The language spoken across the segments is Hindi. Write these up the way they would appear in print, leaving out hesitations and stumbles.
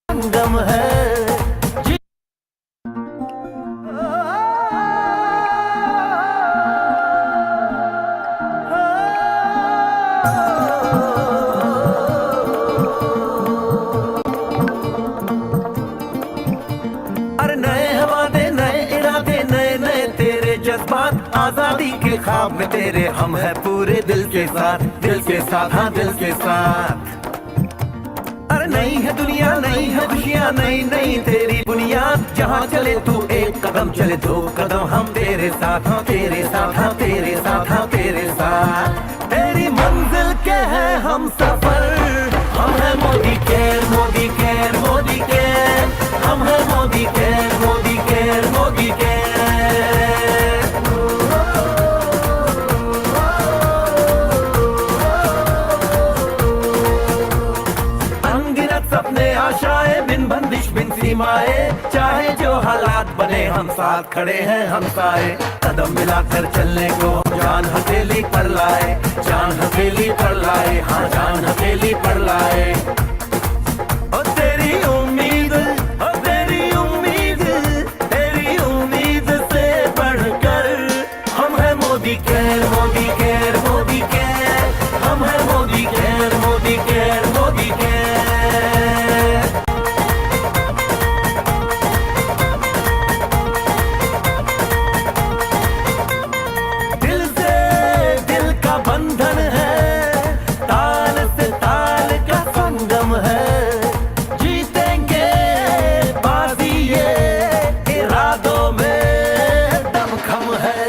संगम है जी। अरे नए हवाले नए इरादे नए नए तेरे जज्बात आजादी के ख्वाब में तेरे हम है पूरे दिल के साथ हाँ दिल के साथ। अरे नई है दुनिया नई है खुशियाँ नई नई तेरी बुनियाद जहाँ चले तू एक कदम चले दो कदम हम तेरे साथ हाँ तेरे साथ हाँ तेरे साथ हाँ तेरे साथ। तेरी मंजिल के है हम सफर हम है Modi care Modi care Modi care हम है Modi care Modi care Modi care. अनगिनत सपने आशाएं बिन बंदिश बिन सीमाएं चाहे जो हालात बने हम साथ खड़े हैं हम साए कदम मिलाकर चलने को जान हथेली पर लाए जान हथेली पर लाए हाँ जान हथेली पर लाए। ओ तेरी उम्मीद से बढ़कर हम है Modi care Modi care Modi care हम है Modi care Modi care Modi care. दिल से दिल का बंधन है ताल से ताल का संगम है जीतेंगे बाजी ये इरादों में दमखम है।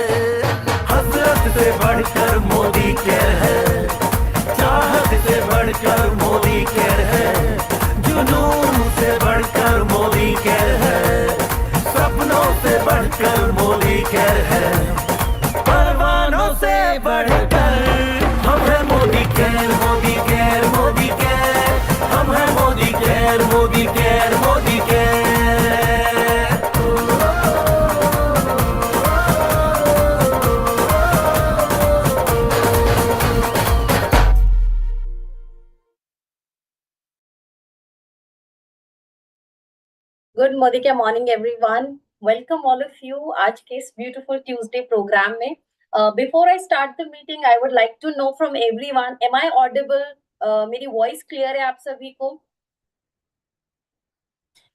हसरत से बढ़कर मोदी केयर है चाहत से बढ़कर मोदी केयर है जुनून से बढ़कर मोदी केयर है सपनों से बढ़कर मोदी केयर है परवानों से बढ़कर हम है Modi care Modi care Modi care हम है Modi care Modi care Modi care. Good morning everyone, welcome all of you आज के इस ब्यूटीफुल ट्यूसडे प्रोग्राम में। Before I start the meeting I would like to know from everyone, am I audible? मेरी वॉइस क्लियर है आप सभी को?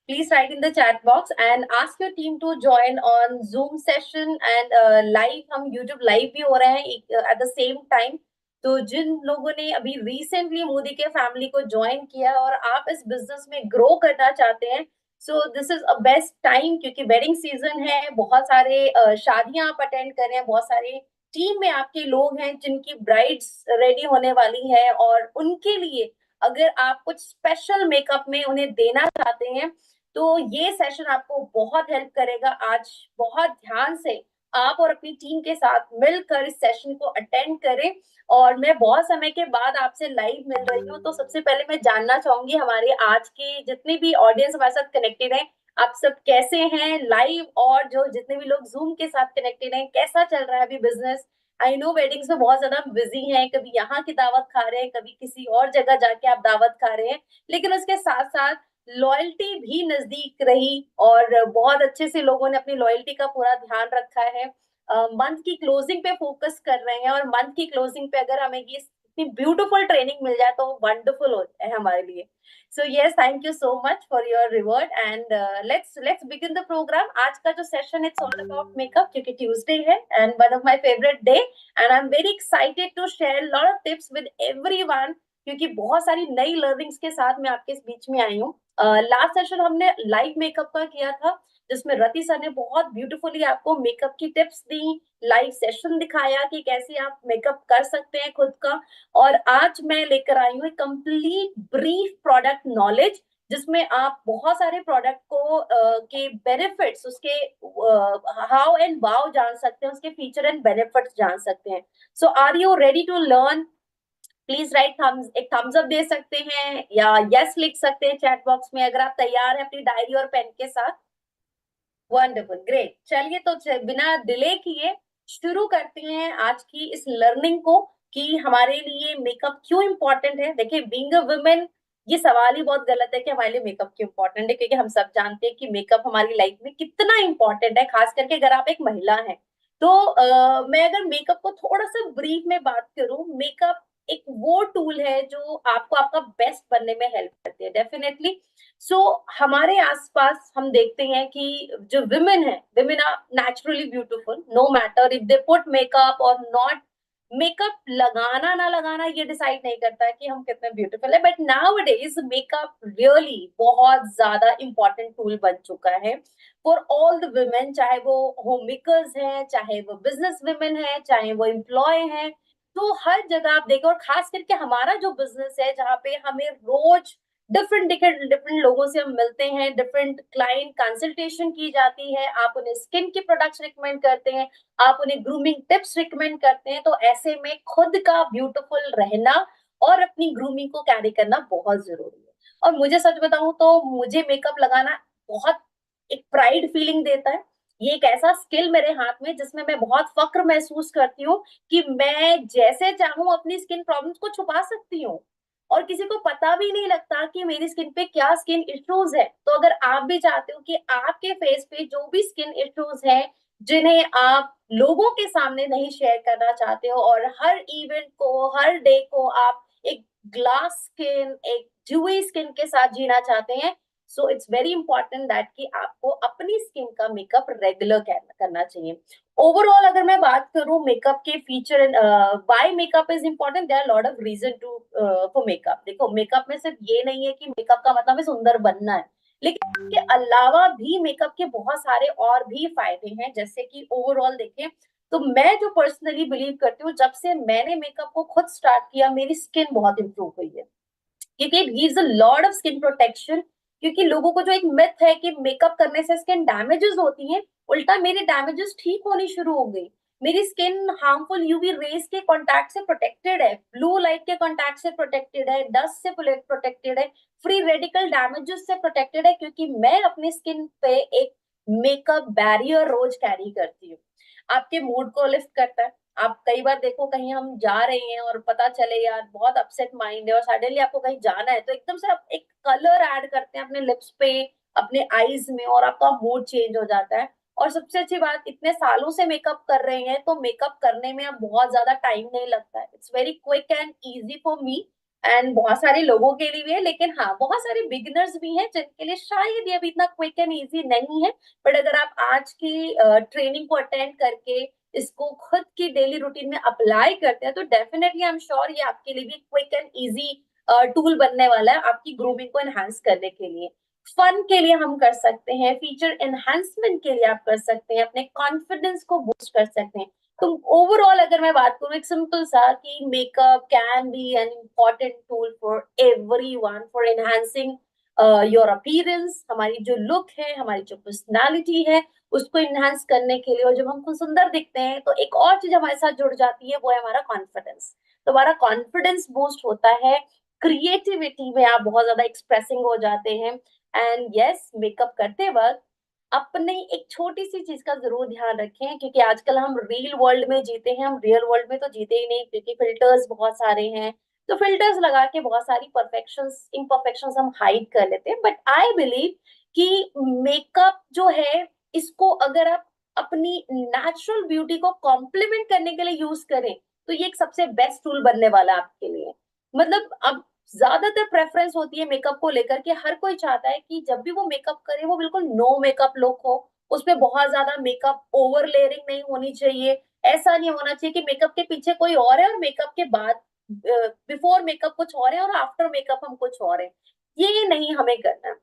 Please write in the chat box and ask your team to join on Zoom session and live हम YouTube live भी हो रहे हैं at the same time। तो जिन लोगों ने अभी रिसेंटली मोदी के फैमिली को ज्वाइन किया और आप इस बिजनेस में ग्रो करना चाहते हैं, so this is a best time क्योंकि वेडिंग सीजन है, बहुत सारे शादियां आप अटेंड कर रहे हैं, बहुत सारे टीम में आपके लोग हैं जिनकी ब्राइड्स रेडी होने वाली है और उनके लिए अगर आप कुछ स्पेशल मेकअप में उन्हें देना चाहते हैं तो ये सेशन आपको बहुत हेल्प करेगा। आज बहुत ध्यान से आप और अपनी टीम के साथ मिलकर इस सेशन को अटेंड करें और मैं बहुत समय के बाद आपसे लाइव मिल रही हूँ, तो सबसे पहले मैं जानना चाहूंगी हमारे आज के जितने भी ऑडियंस हमारे साथ कनेक्टेड हैं, आप सब कैसे हैं लाइव, और जो जितने भी लोग जूम के साथ कनेक्टेड हैं, कैसा चल रहा है अभी बिजनेस? आई नो वेडिंग्स में बहुत ज्यादा बिजी हैं, कभी यहाँ की दावत खा रहे हैं, कभी किसी और जगह जाके आप दावत खा रहे हैं, लेकिन उसके साथ साथ लॉयल्टी भी नजदीक रही और बहुत अच्छे से लोगों ने अपनी लॉयल्टी का पूरा ध्यान रखा है। मंथ की क्लोजिंग पे फोकस कर रहे हैं और मंथ की क्लोजिंग पे अगर हमें ये इतनी ब्यूटीफुल ट्रेनिंग मिल जाए तो वंडरफुल होता है हमारे लिए। So yes, thank you so much for your reward and let's begin the program. आज का जो session it's all about makeup क्योंकि ट्यूसडे है and one of my favourite day and I am very excited to share lot of tips with everyone क्योंकि बहुत सारी नई लर्निंग्स के साथ मैं आपके बीच में आई हूँ। लास्ट सेशन हमने लाइव मेकअप का किया था जिसमें रति सर ने बहुत ब्यूटीफुली आपको मेकअप की टिप्स दी, लाइव सेशन दिखाया कि कैसे आप मेकअप कर सकते हैं खुद का। और आज मैं लेकर आई हूँ कंप्लीट ब्रीफ प्रोडक्ट नॉलेज जिसमें आप बहुत सारे प्रोडक्ट को के बेनिफिट्स, उसके हाउ एंड वाउ जान सकते हैं, उसके फीचर एंड बेनिफिट्स जान सकते हैं। So are you ready to learn? Please write thumbs, एक थम्स अप दे सकते हैं या यस लिख सकते हैं चैट बॉक्स में अगर आप तैयार हैं अपनी डायरी और पेन के साथ। Wonderful, great. चलिए तो बिना डिले किए शुरू करते हैं आज की इस लर्निंग को कि हमारे लिए मेकअप क्यों इंपॉर्टेंट है। देखिए, बीइंग अ वुमेन ये सवाल ही बहुत गलत है कि हमारे लिए मेकअप क्यों इंपॉर्टेंट है, क्योंकि हम सब जानते हैं कि मेकअप हमारी लाइफ में कितना इंपॉर्टेंट है, खास करके अगर आप एक महिला हैं। तो मैं अगर मेकअप को थोड़ा सा ब्रीफ में बात करूं, मेकअप एक वो टूल है जो आपको आपका बेस्ट बनने में हेल्प करती है डेफिनेटली। सो हमारे आसपास हम देखते हैं कि जो women are naturally beautiful, no matter if they put makeup और नॉट। मेकअप लगाना ना लगाना ये डिसाइड नहीं करता है कि हम कितने ब्यूटीफुल है, but now days makeup really बहुत ज्यादा इंपॉर्टेंट टूल बन चुका है फॉर ऑल द वुमेन, चाहे वो होम मेकर्स हैं, चाहे वो बिजनेस वुमेन है, चाहे वो एम्प्लॉय हैं। तो हर जगह आप देखो, और खास करके हमारा जो बिजनेस है जहाँ पे हमें रोज डिफरेंट डिफरेंट डिफरेंट लोगों से हम मिलते हैं, डिफरेंट क्लाइंट कंसल्टेशन की जाती है, आप उन्हें स्किन के प्रोडक्ट्स रिकमेंड करते हैं, आप उन्हें ग्रूमिंग टिप्स रिकमेंड करते हैं। तो ऐसे में खुद का ब्यूटीफुल रहना और अपनी ग्रूमिंग को कैरी करना बहुत जरूरी है। और मुझे सच बताऊं तो मुझे मेकअप लगाना बहुत एक प्राइड फीलिंग देता है। ये एक ऐसा स्किल मेरे हाथ में जिसमें मैं बहुत फक्र महसूस करती हूँ कि मैं जैसे चाहूँ अपनी स्किन प्रॉब्लम्स को छुपा सकती हूँ, और किसी को पता भी नहीं लगता कि मेरी स्किन पे क्या स्किन इश्यूज है। तो अगर आप भी चाहते हो कि आपके फेस पे जो भी स्किन इश्यूज हैं जिन्हें आप लोगों के सामने नहीं शेयर करना चाहते हो, और हर इवेंट को, हर डे को आप एक ग्लास स्किन, एक ड्यूई स्किन के साथ जीना चाहते हैं, so it's very important that कि आपको अपनी स्किन का मेकअप रेगुलर करना चाहिए। ओवरऑल अगर मैं बात करूं मेकअप के feature and why makeup is important, there are lot of reason to for makeup. देखो, मेकअप में सिर्फ ये नहीं है कि मेकअप का मतलब है सुंदर बनना है, लेकिन इसके अलावा भी मेकअप के बहुत सारे और भी फायदे हैं। जैसे कि ओवरऑल देखें तो मैं जो पर्सनली बिलीव करती हूँ, जब से मैंने मेकअप को खुद स्टार्ट किया मेरी स्किन बहुत इंप्रूव हुई है, क्योंकि it gives a lot of skin protection. क्योंकि लोगों को जो एक मिथ है कि मेकअप करने से स्किन डैमेजेस होती हैं, उल्टा मेरी डैमेजेस ठीक होनी शुरू हो गई। मेरी स्किन हार्मफुल यूवी रेज के कांटेक्ट से प्रोटेक्टेड है, ब्लू लाइट के कांटेक्ट से प्रोटेक्टेड है, डस्ट से प्रोटेक्टेड है, फ्री रेडिकल डैमेजेस से प्रोटेक्टेड है, क्योंकि मैं अपनी स्किन पे एक मेकअप बैरियर रोज कैरी करती हूँ। आपके मूड को लिफ्ट करता है। आप कई बार देखो, कहीं हम जा रहे हैं और पता चले यार बहुत अपसेट माइंड है और सडनली आपको कहीं जाना है, तो एकदम से आप एक कलर ऐड करते हैं अपने लिप्स पे, अपने आईज में, और आपका मूड चेंज हो जाता है। और सबसे अच्छी बात, इतने सालों से मेकअप कर रहे हैं तो मेकअप करने में अब बहुत ज्यादा टाइम नहीं लगता है। It's very quick and easy for me, and बहुत सारे लोगों के लिए भी है, लेकिन हाँ बहुत सारे बिगिनर्स भी हैं जिनके लिए शायद ये अभी इतना क्विक एंड इजी नहीं है। बट अगर आप आज की ट्रेनिंग को अटेंड करके इसको खुद की डेली रूटीन में अप्लाई करते हैं तो डेफिनेटली आई एम श्योर ये आपके लिए भी क्विक एंड इजी टूल बनने वाला है आपकी ग्रूमिंग को एनहांस करने के लिए। फन के लिए हम कर सकते हैं, फीचर एनहांसमेंट के लिए आप कर सकते हैं, अपने कॉन्फिडेंस को बूस्ट कर सकते हैं। तो ओवरऑल अगर मैं बात करूं एक सिंपल सा कि makeup can be an important tool for everyone for enhancing your appearance, हमारी जो लुक है, हमारी जो पर्सनालिटी है, उसको इनहांस करने के लिए। और जब हम खुद सुंदर दिखते हैं तो एक और चीज हमारे साथ जुड़ जाती है, वो है हमारा कॉन्फिडेंस। तो हमारा कॉन्फिडेंस बूस्ट होता है, क्रिएटिविटी में आप बहुत ज्यादा एक्सप्रेसिंग हो जाते हैं। एंड यस, मेकअप करते वक्त अपने एक छोटी सी चीज का जरूर ध्यान रखें, क्योंकि आजकल हम रियल वर्ल्ड में जीते हैं, हम रियल वर्ल्ड में तो जीते ही नहीं, क्योंकि फिल्टर्स बहुत सारे हैं। तो फिल्टर्स लगा के बहुत सारी परफेक्शंस इम्परफेक्शंस हम हाइड कर लेते हैं। बट आई बिलीव कि मेकअप जो है, इसको अगर आप अपनी नेचुरल ब्यूटी को कॉम्प्लीमेंट करने के लिए यूज करें तो ये एक सबसे बेस्ट टूल बनने वाला है आपके लिए। मतलब अब ज्यादातर प्रेफरेंस होती है मेकअप को लेकर के, हर कोई चाहता है कि जब भी वो मेकअप करे वो बिल्कुल नो मेकअप लुक हो, उसमें बहुत ज्यादा मेकअप ओवर लेयरिंग नहीं होनी चाहिए। ऐसा नहीं होना चाहिए कि मेकअप के पीछे कोई और है और मेकअप के बाद, बिफोर मेकअप कुछ और है और आफ्टर मेकअप हम कुछ और है। ये नहीं हमें करना।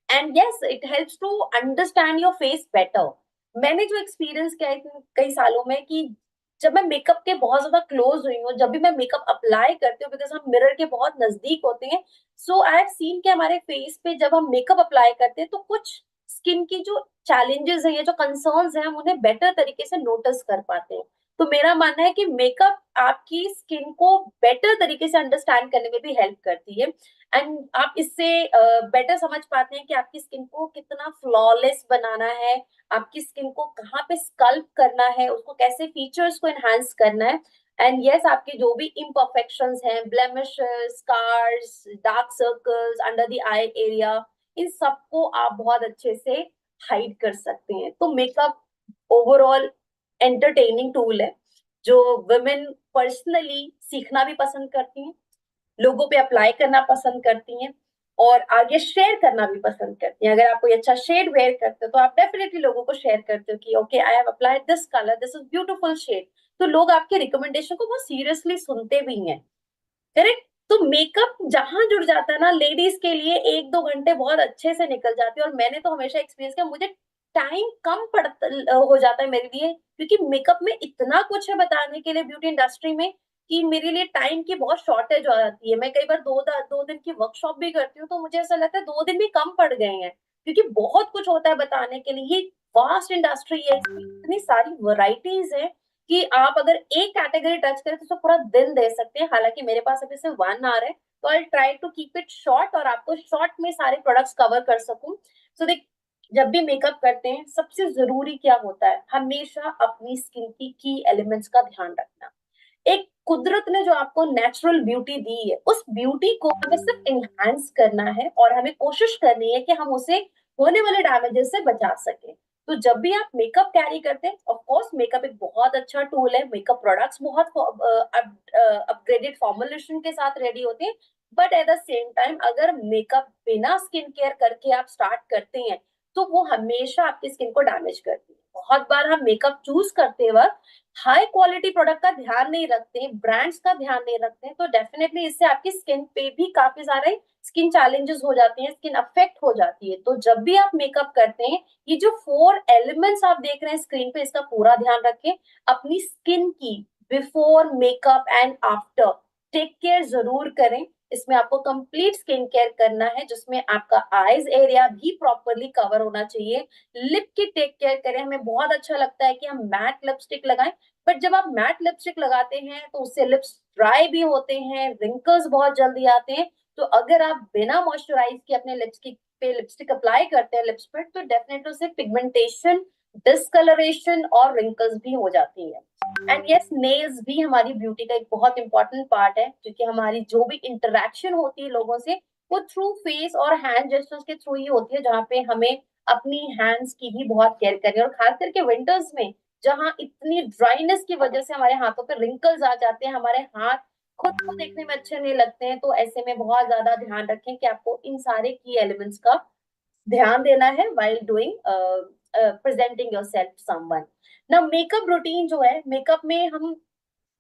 And yes, it helps to understand your face better. मैंने जो एक्सपीरियंस किया है कई सालों में कि जब मैं मेकअप के बहुत ज्यादा क्लोज हुई हूँ, जब भी मैं मेकअप अप्लाई करती हूँ, बिकॉज हम मिरर के बहुत नजदीक होते हैं, सो आई हैव सीन कि हमारे फेस पे जब हम मेकअप अप्लाई करते हैं तो कुछ स्किन की जो चैलेंजेस हैं या जो कंसर्न्स हैं हम उन्हें बेटर तरीके से नोटिस कर पाते हैं। तो मेरा मानना है कि मेकअप आपकी स्किन को बेटर तरीके से अंडरस्टैंड करने में भी हेल्प करती है। एंड आप इससे बेटर समझ पाते हैं कि आपकी स्किन को कितना फ्लॉलेस बनाना है, आपकी स्किन को कहाँ पे स्कल्प करना है, उसको कैसे फीचर्स को एनहांस करना है। एंड यस, आपके जो भी इम्परफेक्शंस हैं, blemishes, scars, dark circles under the eye area, इन सबको आप बहुत अच्छे से हाइड कर सकते हैं। तो मेकअप ओवरऑल एंटरटेनिंग टूल है जो वुमेन पर्सनली सीखना भी पसंद करती हैं, लोगों पे अप्लाई करना पसंद करती हैं और आगे शेयर करना भी पसंद करती हैं। अगर आप कोई अच्छा शेड वेयर करते हो तो आप डेफिनेटली लोगों को शेयर करते हो कि okay, I have applied this colour, this is beautiful shade. तो लोग आपके रिकमेंडेशन को बहुत सीरियसली सुनते भी हैं, करेक्ट। तो मेकअप जहां जुड़ जाता है ना लेडीज के लिए, 1-2 घंटे बहुत अच्छे से निकल जाते हैं। और मैंने तो हमेशा एक्सपीरियंस किया, मुझे टाइम कम पड़ता हो जाता है मेरे लिए, क्योंकि मेकअप में इतना कुछ है बताने के लिए ब्यूटी इंडस्ट्री में कि मेरे लिए टाइम की बहुत शॉर्टेज हो जाती है। मैं कई बार 2 दिन की वर्कशॉप भी करती हूँ तो मुझे ऐसा लगता है 2 दिन भी कम पड़ गए हैं, क्योंकि बहुत कुछ होता है बताने के लिए। ये वास्ट इंडस्ट्री है, इसमें इतनी सारी वैरायटीज है कि आप अगर एक कैटेगरी टच करें तो उसको पूरा दिन दे सकते हैं। हालांकि मेरे पास अभी सिर्फ 1 आवर है, तो I try to keep it short और आपको शॉर्ट में सारे प्रोडक्ट्स कवर कर सकूं। सो देख, जब भी मेकअप करते हैं सबसे जरूरी क्या होता है, हमेशा अपनी स्किन की एलिमेंट्स का ध्यान रखना। एक कुदरत ने जो आपको नेचुरल ब्यूटी दी है, उस ब्यूटी को हमें सिर्फ एनहांस करना है और हमें कोशिश करनी है कि हम उसे होने वाले डैमेजेस से बचा सके। तो जब भी आप मेकअप कैरी करते हैं, ऑफ कोर्स मेकअप एक बहुत अच्छा टूल है, मेकअप प्रोडक्ट्स बहुत अपग्रेडेड फॉर्मुलेशन के साथ रेडी होते हैं, but at the same time अगर मेकअप बिना स्किन केयर करके आप स्टार्ट करते हैं तो वो हमेशा आपकी स्किन को डैमेज करती है। बहुत बार हम मेकअप चूज करते वक्त हाई क्वालिटी प्रोडक्ट का ध्यान नहीं रखते, ब्रांड्स का ध्यान नहीं रखते, तो डेफिनेटली इससे आपकी स्किन पे भी काफी सारे स्किन चैलेंजेस हो जाते हैं, स्किन अफेक्ट हो जाती है। तो जब भी आप मेकअप करते हैं, ये जो 4 एलिमेंट्स आप देख रहे हैं स्क्रीन पे, इसका पूरा ध्यान रखें। अपनी स्किन की before makeup and after take care जरूर करें। इसमें आपको कंप्लीट स्किन केयर करना है, जिसमें आपका आईज एरिया भी प्रॉपरली कवर होना चाहिए। लिप की टेक केयर करें। हमें बहुत अच्छा लगता है कि हम मैट लिपस्टिक लगाएं, बट जब आप मैट लिपस्टिक लगाते हैं तो उससे लिप्स ड्राई भी होते हैं, रिंकल्स बहुत जल्दी आते हैं। तो अगर आप बिना मॉइस्चराइज के अपने लिपस्टिक पे लिपस्टिक अप्लाई करते हैं लिप्स पर, तो डेफिनेटली उससे पिगमेंटेशन, डिस्कलरेशन और रिंकल्स भी हो जाती है। एंड यस, नेल्स भी हमारी ब्यूटी का एक बहुत इंपॉर्टेंट पार्ट है, क्योंकि हमारी जो भी इंटरेक्शन होती है लोगों से, वो थ्रू फेस और हैंड जेस्चर्स के थ्रू ही होती है, जहाँ पे हमें अपनी हैंड्स की भी बहुत केयर करनी है। और खास करके विंटर्स में, जहाँ इतनी ड्राइनेस की वजह से हमारे हाथों पे रिंकल्स आ जाते हैं, हमारे हाथ खुद को देखने में अच्छे नहीं लगते हैं, तो ऐसे में बहुत ज्यादा ध्यान रखें कि आपको इन सारे की एलिमेंट्स का ध्यान देना है while doing presenting yourself to someone। ना मेकअप रूटीन जो है, मेकअप में हम,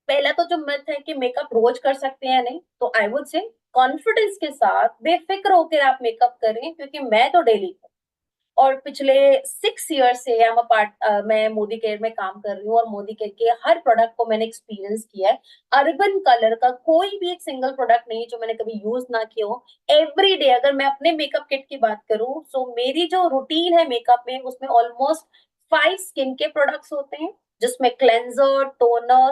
पहला तो जो मिथ है कि मेकअप रोज कर सकते हैं, नहीं, तो आई वुड से कॉन्फिडेंस के साथ बेफिक्र होकर आप मेकअप करें, क्योंकि मैं तो डेली, और पिछले 6 ईयर से मैं मोदी केयर में काम कर रही हूँ और मोदी केयर के हर प्रोडक्ट को मैंने एक्सपीरियंस किया है। अर्बन कलर का कोई भी एक सिंगल प्रोडक्ट नहीं जो मैंने कभी यूज ना किया हो। एवरी डे अगर मैं अपने मेकअप किट की बात करूँ, सो मेरी जो रूटीन है मेकअप में, उसमें ऑलमोस्ट 5 स्किन के प्रोडक्ट्स होते हैं, जिसमें cleanser, toner,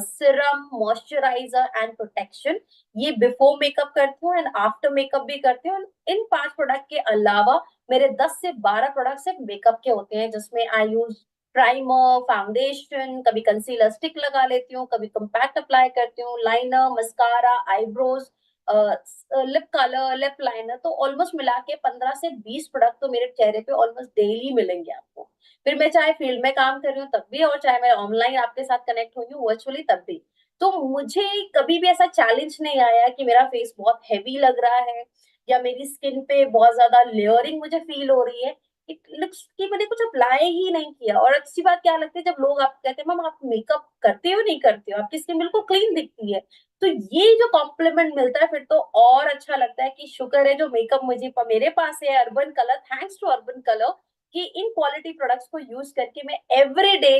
Siram, moisturiser and protection. ये बिफोर मेकअप करती हूँ एंड आफ्टर मेकअप भी करती हूँ। इन 5 प्रोडक्ट के अलावा मेरे 10 से 12 प्रोडक्ट सिर्फ मेकअप के होते हैं, जिसमें आई यूज प्राइमर, फाउंडेशन, कभी कंसीलर स्टिक लगा लेती हूँ, कभी कम्पैक्ट अप्लाई करती हूँ, liner, mascara, eyebrows, lip colour, lip liner. तो ऑलमोस्ट मिला के 15 से 20 प्रोडक्ट तो मेरे चेहरे पे ऑलमोस्ट डेली मिलेंगे आपको। फिर मैं चाहे फील्ड में काम कर रही हूँ तब भी, और चाहे मैं ऑनलाइन आपके साथ कनेक्ट हुई हूँ वर्चुअली तब भी। तो मुझे कभी भी ऐसा चैलेंज नहीं आया कि मेरा फेस बहुत हैवी लग रहा है या मेरी स्किन पे बहुत ज्यादा लेयरिंग मुझे फील हो रही है। इट लुक्स कि मैंने कुछ अप्लाई ही नहीं किया। और अच्छी बात क्या लगती है, जब लोग आप कहते हैं मैम आप मेकअप करते हो नहीं करते हो, आपकी स्किन बिल्कुल क्लीन दिखती है, तो ये जो कॉम्प्लीमेंट मिलता है फिर तो और अच्छा लगता है कि शुक्र है जो मेकअप मुझे मेरे पास है Urban Color, thanks to Urban Color, कि इन क्वालिटी प्रोडक्ट्स को यूज करके मैं every day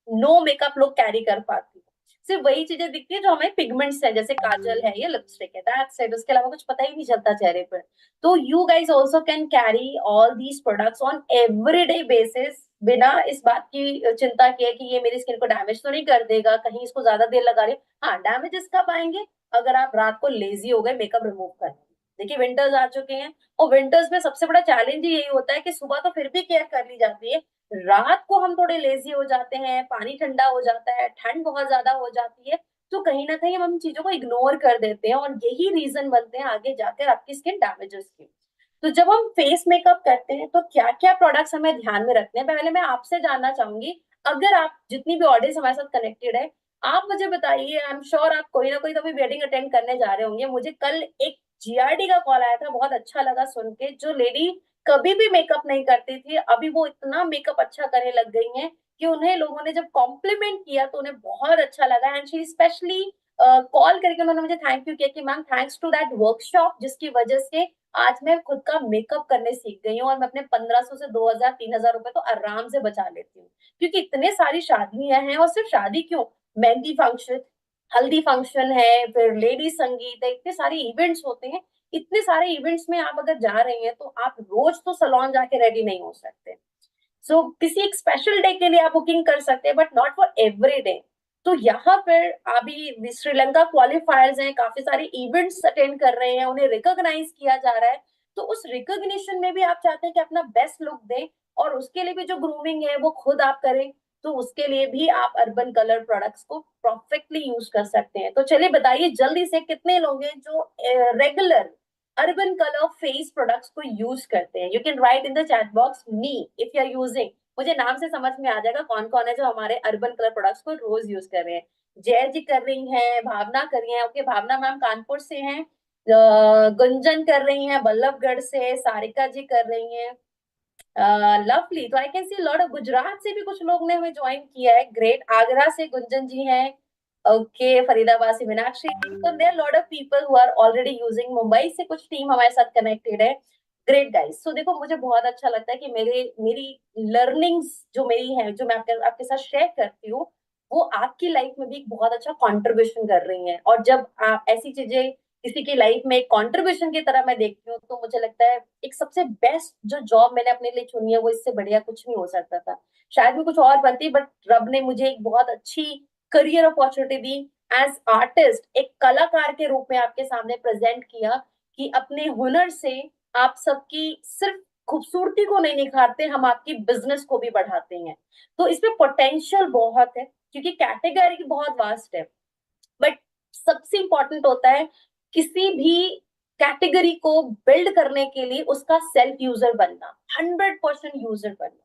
no makeup look carry कर पाती हूँ। सिर्फ वही चीजें दिखती है जो हमें पिगमेंट्स है, जैसे काजल है या लिपस्टिक है, दैट्स इट। उसके अलावा कुछ पता ही नहीं चलता चेहरे पर। तो you guys also can carry all these products on everyday basis, बिना इस बात की चिंता किए कि ये मेरी स्किन को डैमेज तो नहीं कर देगा, कहीं इसको ज्यादा देर लगा रही। हाँ, डैमेजेस कब आएंगे, अगर आप रात को लेजी हो गए मेकअप रिमूव करने में। देखिए विंटर्स आ चुके हैं, और विंटर्स में सबसे बड़ा चैलेंज यही होता है कि सुबह तो फिर भी केयर कर ली जाती है, रात को हम थोड़े लेजी हो जाते हैं, पानी ठंडा हो जाता है, ठंड बहुत ज्यादा हो जाती है, तो कहीं ना कहीं हम चीजों को इग्नोर कर देते हैं और यही रीजन बनते हैं आगे जाकर आपकी स्किन डैमेजेस के। तो जब हम फेस मेकअप करते हैं तो क्या क्या प्रोडक्ट्स हमें ध्यान में रखने हैं, पहले मैं आपसे जानना चाहूंगी। अगर आप जितनी भी ऑडियंस हमारे साथ कनेक्टेड है, आप मुझे बताइए, आई एम श्योर आप कोई ना कोई तो भी वेडिंग अटेंड करने जा रहे होंगे। मुझे कल एक जीआरडी का कॉल आया था, बहुत अच्छा लगा सुन के। जो लेडी कभी भी मेकअप नहीं करती थी, अभी वो इतना मेकअप अच्छा करने लग गई हैं कि उन्हें लोगों ने जब कॉम्प्लीमेंट किया तो उन्हें बहुत अच्छा लगा। एंड शी स्पेशली कॉल करके उन्होंने मुझे थैंक यू किया कि ma'am thanks to that workshop, जिसकी वजह से आज मैं खुद का मेकअप करने सीख गई हूँ और मैं अपने 1500 से 2000 3000 रुपए तो आराम से बचा लेती हूँ। क्योंकि इतने सारी शादियां हैं, और सिर्फ शादी क्यों, मेहंदी फंक्शन, हल्दी फंक्शन है, फिर लेडी संगीत है, इतने सारे इवेंट्स होते हैं। इतने सारे इवेंट्स में आप अगर जा रही हैं तो आप रोज तो सलोन जाके रेडी नहीं हो सकते। सो किसी एक स्पेशल डे के लिए आप बुकिंग कर सकते हैं, but not for every day. तो यहाँ पर अभी श्रीलंका क्वालिफायर्स हैं, काफी सारे इवेंट्स अटेंड कर रहे हैं, उन्हें रिकॉग्नाइज किया जा रहा है। तो उस रिकॉग्निशन में भी आप चाहते हैं कि अपना बेस्ट लुक दें, और उसके लिए भी जो ग्रूमिंग है वो खुद आप करें, तो उसके लिए भी आप अर्बन कलर प्रोडक्ट्स को परफेक्टली यूज कर सकते हैं। तो चलिए बताइए जल्दी से, कितने लोग हैं जो regular Urban Color face products को यूज करते हैं? You can write in the chat box me if you are using. मुझे नाम से समझ में आ जाएगा कौन कौन है जो हमारे अर्बन कलर प्रोडक्ट्स को रोज यूज कर रहे हैं। जय जी कर रही हैं, भावना कर रही हैं, ओके भावना मैम कानपुर से हैं, गुंजन कर रही हैं बल्लभगढ़ से, सारिका जी कर रही हैं, लवली। तो I can see lot of, Gujarat से भी कुछ लोग ने हमें ज्वाइन किया है, ग्रेट। आगरा से गुंजन जी हैं, ओके। फरीदाबाद से मीनाक्षी। तो there lot of people who are already using. Mumbai से कुछ टीम हमारे साथ कनेक्टेड है, ग्रेट गाइस। सो देखो मुझे बहुत अच्छा लगता है कि मेरी लर्निंग्स जो मेरी है, जो मैं आपके साथ शेयर करती हूँ, वो आपकी लाइफ में भी एक बहुत अच्छा कंट्रीब्यूशन कर रही हैं। और जब आप ऐसी चीजें किसी की लाइफ में एक कंट्रीब्यूशन की तरह मैं देखती हूँ, तो मुझे लगता है एक सबसे बेस्ट जो जॉब मैंने अपने लिए चुनी है, वो इससे बढ़िया कुछ नहीं हो सकता था। शायद मैं कुछ और बनती, बट रब ने मुझे एक बहुत अच्छी करियर अपॉर्चुनिटी दी। एज आर्टिस्ट, एक कलाकार के रूप में आपके सामने प्रेजेंट किया कि अपने हुनर से आप सबकी सिर्फ खूबसूरती को नहीं निखारते, हम आपकी बिजनेस को भी बढ़ाते हैं। तो इसमें पोटेंशियल बहुत है, क्योंकि कैटेगरी बहुत वास्ट है। बट सबसे इंपॉर्टेंट होता है किसी भी कैटेगरी को बिल्ड करने के लिए उसका सेल्फ यूजर बनना, 100% यूजर बनना।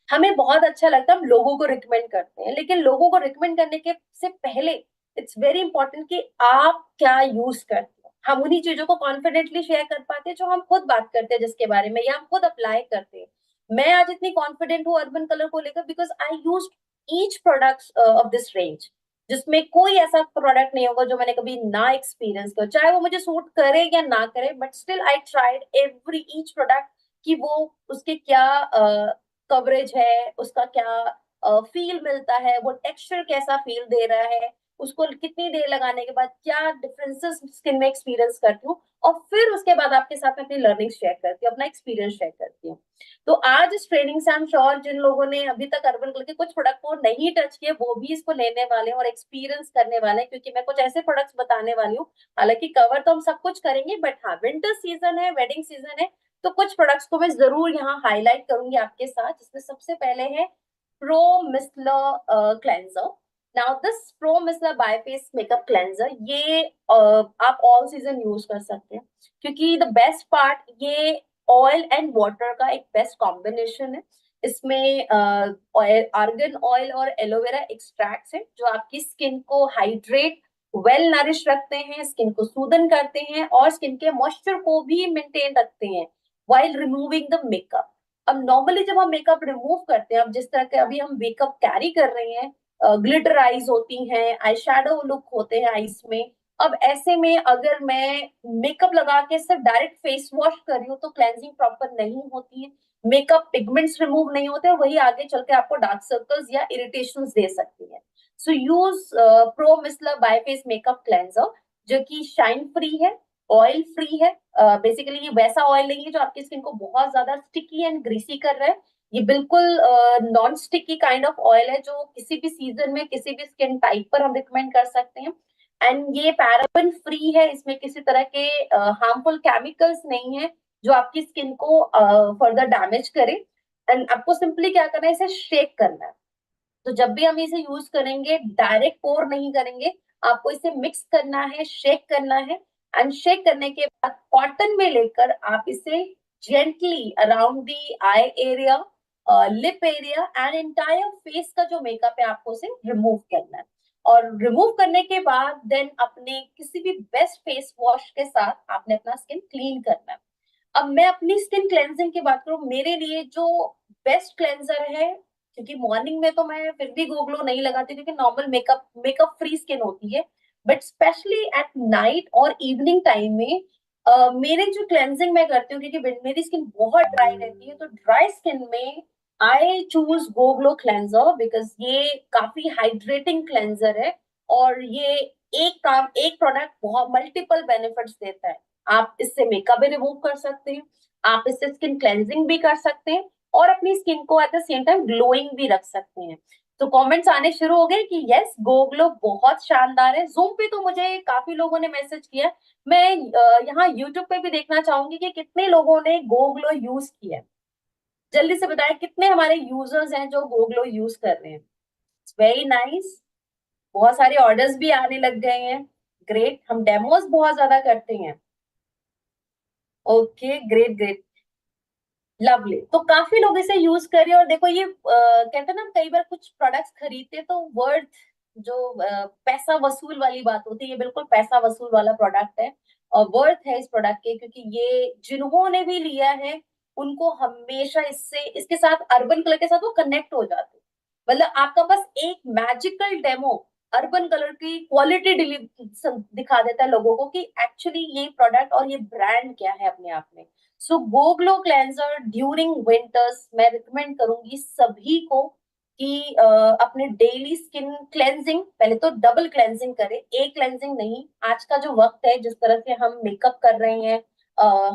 हमें बहुत अच्छा लगता है, हम लोगों को रिकमेंड करते हैं, लेकिन लोगों को रिकमेंड करने के से पहले इट्स वेरी इंपॉर्टेंट कि आप क्या यूज करते हो। हम उन्हीं चीजों को कॉन्फिडेंटली शेयर कर पाते हैं जो हम खुद बात करते हैं, जिसके बारे में, या हम खुद अप्लाई करते हैं। मैं आज इतनी कॉन्फिडेंट हूँ अर्बन कलर को लेकर because I use each product of this range, जिसमें कोई ऐसा प्रोडक्ट नहीं होगा जो मैंने कभी ना एक्सपीरियंस किया, चाहे वो मुझे सूट करे या ना करे, but still I tried every each product कि वो उसके क्या कवरेज है, उसका क्या फील मिलता है, वो टेक्सचर कैसा फील दे रहा है, उसको कितनी देर लगाने के बाद क्या डिफरेंसेस स्किन में एक्सपीरियंस करती हूँ, और फिर उसके बाद आपके साथ में अपनी लर्निंग शेयर करती हूँ, अपना एक्सपीरियंस शेयर करती हूँ। तो आज इस ट्रेनिंग से आई एम श्योर जिन लोगों ने अभी तक अर्बन कलर के कुछ प्रोडक्ट को नहीं टच किए, वो भी इसको लेने वाले हैं और एक्सपीरियंस करने वाले हैं, क्योंकि मैं कुछ ऐसे प्रोडक्ट्स बताने वाली हूँ। हालांकि कवर तो हम सब कुछ करेंगे, बट हाँ, विंटर सीजन है, वेडिंग सीजन है, तो कुछ प्रोडक्ट्स को मैं जरूर यहाँ हाईलाइट करूंगी आपके साथ, जिसमें सबसे पहले है प्रो मिसलर क्लेंजर। नाउ दिस प्रो मिसलर बायोफेस मेकअप क्लेंजर, ये आप ऑल सीजन यूज कर सकते हैं, क्योंकि द बेस्ट पार्ट, ये ऑयल एंड वाटर का एक बेस्ट कॉम्बिनेशन है। इसमें ऑयल, आर्गन ऑयल और एलोवेरा एक्सट्रैक्ट्स हैं, जो आपकी स्किन को हाइड्रेट, वेल नरिश रखते हैं, स्किन को सूदन करते हैं, और स्किन के मॉइस्चर को भी मेंटेन रखते हैं while removing the makeup। अब नॉर्मली जब हम मेकअप रिमूव करते हैं, अब जिस तरह के अभी हम मेकअप कैरी कर रहे हैं, ग्लिटर आईज होती हैं, आई शेडो लुक होते हैं आईज में। अब ऐसे में अगर मैं मेकअप लगा के सिर्फ डायरेक्ट फेस वॉश कर रही हूँ, तो क्लेंजिंग प्रॉपर नहीं होती है, मेकअप पिगमेंट्स रिमूव नहीं होते, वही आगे चल के आपको डार्क सर्कल्स या इरिटेशन दे सकती है। सो यूज प्रो मिसलर बायोफेस मेकअप क्लेंजर, जो कि शाइन फ्री है, ऑयल फ्री है। बेसिकली ये वैसा ऑयल नहीं है जो आपकी स्किन को बहुत ज्यादा स्टिकी एंड ग्रीसी कर रहा है। ये बिल्कुल non sticky kind of oil है, जो किसी भी सीजन में किसी भी स्किन टाइप पर हम रिकमेंड कर सकते हैं। एंड ये पैराबेन फ्री है, इसमें किसी तरह के हार्मफुल केमिकल्स नहीं है जो आपकी स्किन को फर्दर डैमेज करे। एंड आपको सिंपली क्या करना है, इसे शेक करना है। तो जब भी हम इसे यूज करेंगे, डायरेक्ट पोर नहीं करेंगे, आपको इसे मिक्स करना है, शेक करना है, एंड शेक करने के बाद कॉटन में लेकर आप इसे gently around the eye area, lip area and entire face का जो मेकअप है आपको उसे रिमूव करना है। और रिमूव करने के बाद देन अपने किसी भी बेस्ट फेस वॉश के साथ आपने अपना स्किन क्लीन करना है। अब मैं अपनी स्किन क्लेंजिंग की बात करूं, मेरे लिए जो बेस्ट क्लेंजर है, क्योंकि मॉर्निंग में तो मैं फिर भी गोगलो नहीं लगाती क्योंकि नॉर्मल मेकअप फ्री स्किन होती है, बट स्पेशली एट नाइट और इवनिंग टाइम में मेरे जो क्लेंजिंग मैं करती हूँ, क्योंकि मेरी स्किन बहुत ड्राई रहती है, तो ड्राई स्किन में आई चूज गोग्लो क्लेंजर बिकॉज ये काफी हाइड्रेटिंग क्लेंजर है। और ये एक प्रोडक्ट बहुत मल्टीपल बेनिफिट्स देता है। आप इससे मेकअप भी रिमूव कर सकते हैं, आप इससे स्किन क्लेंजिंग भी कर सकते हैं, और अपनी स्किन को at the same time glowing भी रख सकते हैं। तो कमेंट्स आने शुरू हो गए कि यस गोग्लो बहुत शानदार है। जूम पे तो मुझे काफी लोगों ने मैसेज किया। मैं यहाँ यूट्यूब पे भी देखना चाहूंगी कि कितने लोगों ने गोग्लो यूज किया है। जल्दी से बताएं कितने हमारे यूजर्स हैं जो गोग्लो यूज कर रहे हैं। वेरी नाइस, बहुत सारे ऑर्डर्स भी आने लग गए हैं। ग्रेट, हम डेमोज बहुत ज्यादा करते हैं। Okay, great great, lovely. तो काफी लोग इसे यूज कर रहे हैं। और देखो ये कहते हैं ना, कई बार कुछ प्रोडक्ट्स खरीदते तो वर्थ, जो पैसा वसूल वाली बात होती है, ये बिल्कुल पैसा वसूल वाला प्रोडक्ट है और वर्थ है इस प्रोडक्ट के, क्योंकि ये जिन्होंने भी लिया है उनको हमेशा इससे, इसके साथ अर्बन कलर के साथ वो कनेक्ट हो जाते हैं। मतलब आपका बस एक मैजिकल डेमो अर्बन कलर की क्वालिटी दिखा देता है लोगों को कि एक्चुअली ये प्रोडक्ट और ये ब्रांड क्या है अपने आप में। सो गो ग्लो क्लेंजर ड्यूरिंग विंटर्स मैं रिकमेंड करूंगी सभी को कि अपने डेली स्किन क्लेंजिंग, पहले तो डबल क्लेंजिंग करें, एक क्लेंजिंग नहीं। आज का जो वक्त है, जिस तरह से हम मेकअप कर रहे हैं,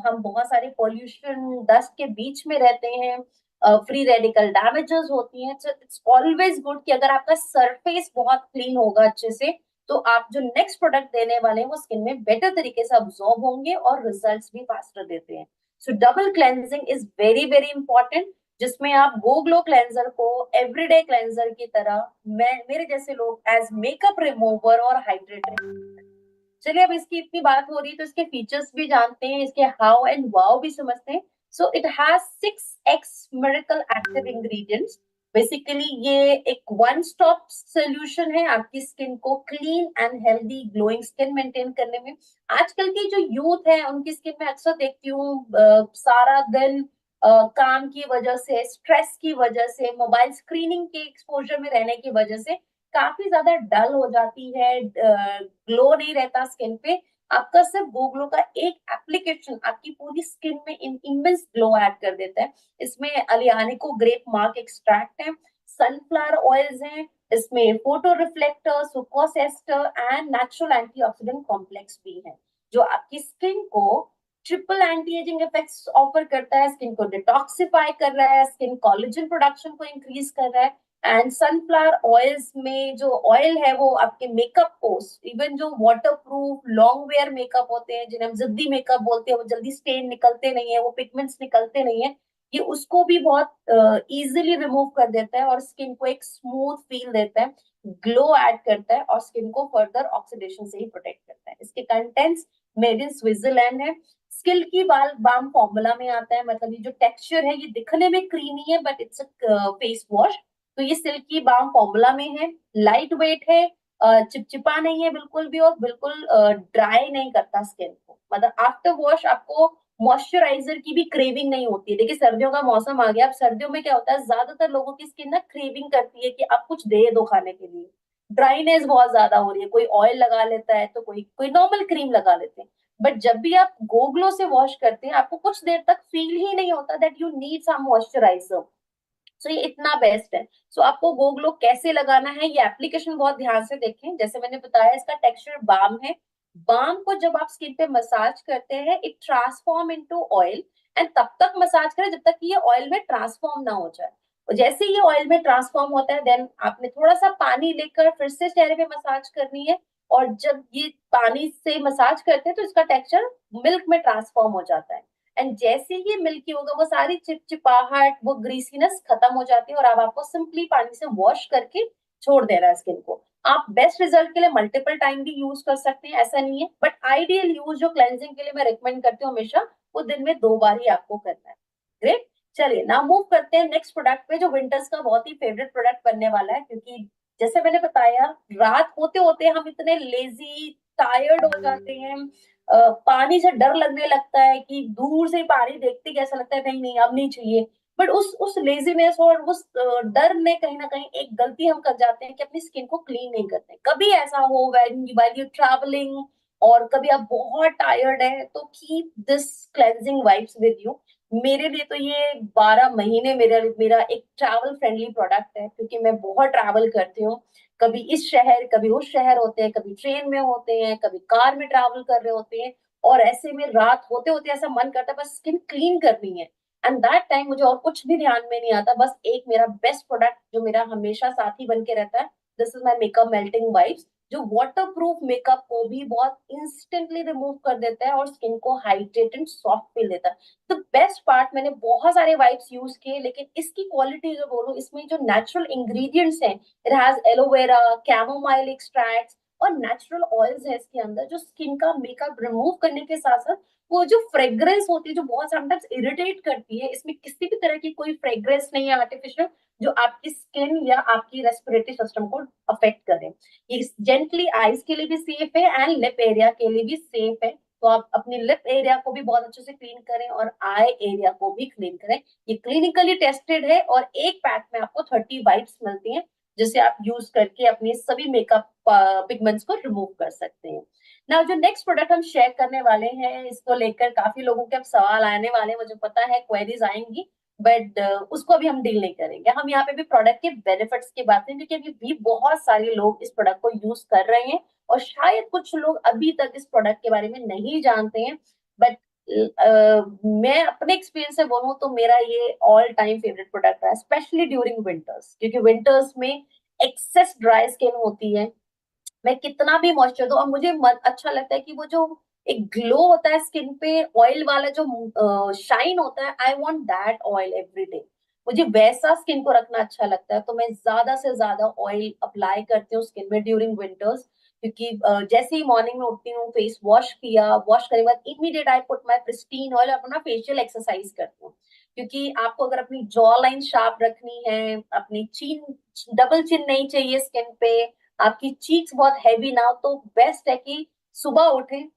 हम बहुत सारे पॉल्यूशन डस्ट के बीच में रहते हैं, फ्री रेडिकल डैमेजेस होती हैं। इट्स ऑलवेज गुड कि अगर आपका सरफेस बहुत क्लीन होगा अच्छे से, तो आप जो नेक्स्ट प्रोडक्ट देने वाले हैं वो स्किन में बेटर तरीके से अब्सॉर्ब होंगे और रिजल्ट्स भी फास्टर देते हैं। सो double cleansing is very very important, जिसमें आप गो ग्लो क्लेंजर को एवरीडे क्लेंजर की तरह, मैं मेरे जैसे लोग एज मेकअप रिमूवर और हाइड्रेटर। चलिए, अब इसकी इतनी बात हो रही है तो इसके फीचर्स भी जानते हैं, इसके हाउ एंड वाओ भी समझते हैं। So it has 6x miracle active ingredients. Basically ये एक वन स्टॉप सोल्यूशन है आपकी स्किन को clean and healthy glowing skin maintain करने में। आजकल की जो यूथ है उनकी स्किन में अक्सर देखती हूँ सारा दिन काम की वजह से, स्ट्रेस की वजह से, मोबाइल स्क्रीनिंग के एक्सपोजर में रहने की वजह से काफी ज्यादा डल हो जाती है, ग्लो नहीं रहता स्किन पे। आपका सिर्फ गोग्लो का एक एप्लीकेशन आपकी पूरी स्किन में इमेंस ग्लो ऐड कर देता है। इसमें अलियानिको ग्रेप मार्क एक्सट्रैक्ट है, सनफ्लावर ऑयल्स हैं, इसमें फोटो रिफ्लेक्टर, सुकोसेस्टर एंड नेचुरल एंटीऑक्सीडेंट कॉम्प्लेक्स भी है, जो आपकी स्किन को triple anti ageing effects offer करता है, स्किन को डिटॉक्सिफाई कर रहा है, स्किन कोलेजन प्रोडक्शन को इंक्रीज कर रहा है। एंड सनफ्लावर ऑयल्स में जो ऑयल है वो आपके मेकअप को, इवन जो water proof long where makeup होते हैं जिन्हें हम जिद्दी मेकअप बोलते हैं, वो जल्दी स्टेन निकलते नहीं है, वो पिगमेंट्स निकलते नहीं है, ये उसको भी बहुत इजीली रिमूव कर देता है और स्किन को एक स्मूथ फील देता है, ग्लो ऐड करता है और स्किन को फर्दर ऑक्सीडेशन से ही प्रोटेक्ट करता है। इसके कंटेंट्स मेड इन स्विट्जरलैंड है। स्किल की बाल बाम फॉर्मूला में आता है, मतलब ये जो टेक्सचर है ये दिखने में क्रीमी है but it's a face wash. तो ये सिल्की बाम फॉर्मूला में है, लाइट वेट है, चिपचिपा नहीं है बिल्कुल भी, और बिल्कुल ड्राई नहीं करता स्किन को। मतलब आफ्टर वॉश आपको मॉइस्चराइजर की भी क्रेविंग नहीं होती है। देखिए सर्दियों का मौसम आ गया, अब सर्दियों में क्या होता है, ज्यादातर लोगों की स्किन ना क्रेविंग करती है कि अब कुछ दे दो खाने के लिए, ड्राइनेस बहुत ज्यादा हो रही है, कोई ऑयल लगा लेता है तो कोई कोई नॉर्मल क्रीम लगा लेते हैं। बट जब भी आप गोग्लो से वॉश करते हैं आपको कुछ देर तक फील ही नहीं होता that you need some moisturiser. So ये इतना बेस्ट है। सो आपको गोग्लो कैसे लगाना है, ये एप्लीकेशन बहुत ध्यान से देखें। जैसे मैंने बताया इसका टेक्सचर बाम है। बाम को जब आप स्किन पे मसाज करते हैं it transform into oil, and तब तक मसाज करें जब तक कि ये ऑयल में ट्रांसफॉर्म ना हो जाए। और जैसे ही ये ऑयल में ट्रांसफॉर्म होता है देन आपने थोड़ा सा पानी लेकर फिर से चेहरे पे मसाज करनी है। और जब ये पानी से मसाज करते हैं तो इसका टेक्सचर मिल्क में ट्रांसफॉर्म हो जाता है, एंड जैसे ही मिल्की होगा वो सारी चिपचिपाहट, वो ग्रीसीनेस खत्म हो जाती है और अब आपको सिंपली पानी से वॉश करके छोड़ देना है स्किन को। आप बेस्ट रिजल्ट के लिए मल्टीपल टाइम भी यूज कर सकते हैं, ऐसा नहीं है, बट आइडियल यूज जो क्लेंजिंग के लिए मैं रिकमेंड करती हूँ हमेशा, वो दिन में 2 बार ही आपको करना है। ग्रेट। चलिए ना मूव करते हैं नेक्स्ट प्रोडक्ट पे, जो विंटर्स का बहुत ही फेवरेट प्रोडक्ट बनने वाला है, क्योंकि जैसे मैंने बताया रात होते होते हम इतने लेजी टायर्ड हो जाते हैं, पानी से डर लगने लगता है कि दूर से पानी देखते ही ऐसा लगता है नहीं नहीं अब नहीं चाहिए। बट उस लेजीनेस और उस डर में कहीं ना कहीं एक गलती हम कर जाते हैं कि अपनी स्किन को क्लीन नहीं करते। कभी ऐसा हो व्हेन यू ट्रैवलिंग और कभी आप बहुत टायर्ड है, तो keep this cleansing wipes with you. मेरे लिए तो ये 12 महीने मेरा मेरा एक ट्रैवल फ्रेंडली प्रोडक्ट है, क्योंकि मैं बहुत ट्रैवल करती हूँ। कभी इस शहर कभी उस शहर होते हैं, कभी ट्रेन में होते हैं, कभी कार में ट्रैवल कर रहे होते हैं, और ऐसे में रात होते होते ऐसा मन करता है बस स्किन क्लीन करनी है। एंड दैट टाइम मुझे और कुछ भी ध्यान में नहीं आता, बस एक मेरा बेस्ट प्रोडक्ट जो मेरा हमेशा साथी बन के रहता है, this is my makeup melting wipes, जो वाटर प्रूफ मेकअप को भी बहुत इंस्टेंटली रिमूव कर देता है और स्किन को हाइड्रेट एंड सॉफ्ट फील देता है। तो बेस्ट पार्ट, मैंने बहुत सारे वाइप्स यूज किए, लेकिन इसकी क्वालिटी जो बोलूं, इसमें जो नेचुरल इंग्रेडिएंट्स हैं, it has aloe vera, chamomile extracts और नेचुरल ऑयल्स है इसके अंदर, जो स्किन का मेकअप रिमूव करने के साथ साथ वो जो फ्रेग्रेंस होती है जो बहुत समटाइम्स इरिटेट करती है, इसमें किसी भी तरह की कोई फ्रेग्रेंस नहीं है आर्टिफिशियल, जो आपकी स्किन या आपकी रेस्पिरेटरी सिस्टम को अफेक्ट करे। ये जेंटली आईज के लिए भी सेफ है एंड लिप एरिया के लिए भी सेफ है। तो आप अपनी लिप एरिया को भी बहुत अच्छे से क्लीन करें और आई एरिया को भी क्लीन करें। ये क्लिनिकली टेस्टेड है और एक पैक में आपको 30 वाइप्स मिलती हैं, जिसे आप यूज करके अपने सभी मेकअप पिगमेंट्स को रिमूव कर सकते हैं। ना जो नेक्स्ट प्रोडक्ट हम शेयर करने वाले हैं, इसको लेकर काफी लोगों के अब सवाल आने वाले हैं, मुझे पता है क्वेरीज आएंगी, बट उसको अभी हम डील नहीं करेंगे। हम यहाँ पे भी प्रोडक्ट के बेनिफिट्स की बात करें, क्योंकि अभी भी बहुत सारे लोग इस प्रोडक्ट को यूज कर रहे हैं और शायद कुछ लोग अभी तक इस प्रोडक्ट के बारे में नहीं जानते हैं। बट मैं अपने एक्सपीरियंस से बोलूं तो मेरा ये ऑल टाइम फेवरेट प्रोडक्ट है, स्पेशली ड्यूरिंग विंटर्स, क्योंकि विंटर्स में एक्सेस ड्राई स्किन होती है। मैं कितना भी मॉइस्चर दूं, और मुझे अच्छा लगता है कि वो जो एक ग्लो होता है स्किन पे, ऑयल वाला जो शाइन होता है, I want that oil every day. मुझे वैसा स्किन को रखना अच्छा लगता है, तो मैं ज्यादा से ज्यादा ऑयल अप्लाई करती हूँ स्किन में ड्यूरिंग विंटर्स। क्योंकि जैसे ही मॉर्निंग में उठती हूँ, फेस वॉश किया, वॉश करने के बाद immediate I put my pristine oil, अपना फेशियल एक्सरसाइज करती हूँ। क्योंकि आपको अगर अपनी जॉ लाइन शार्प रखनी है, अपनी चिन, डबल चिन नहीं चाहिए स्किन पे, आपकी चीक्स बहुत हैवी ना हो, तो बेस्ट है कि सुबह उठें,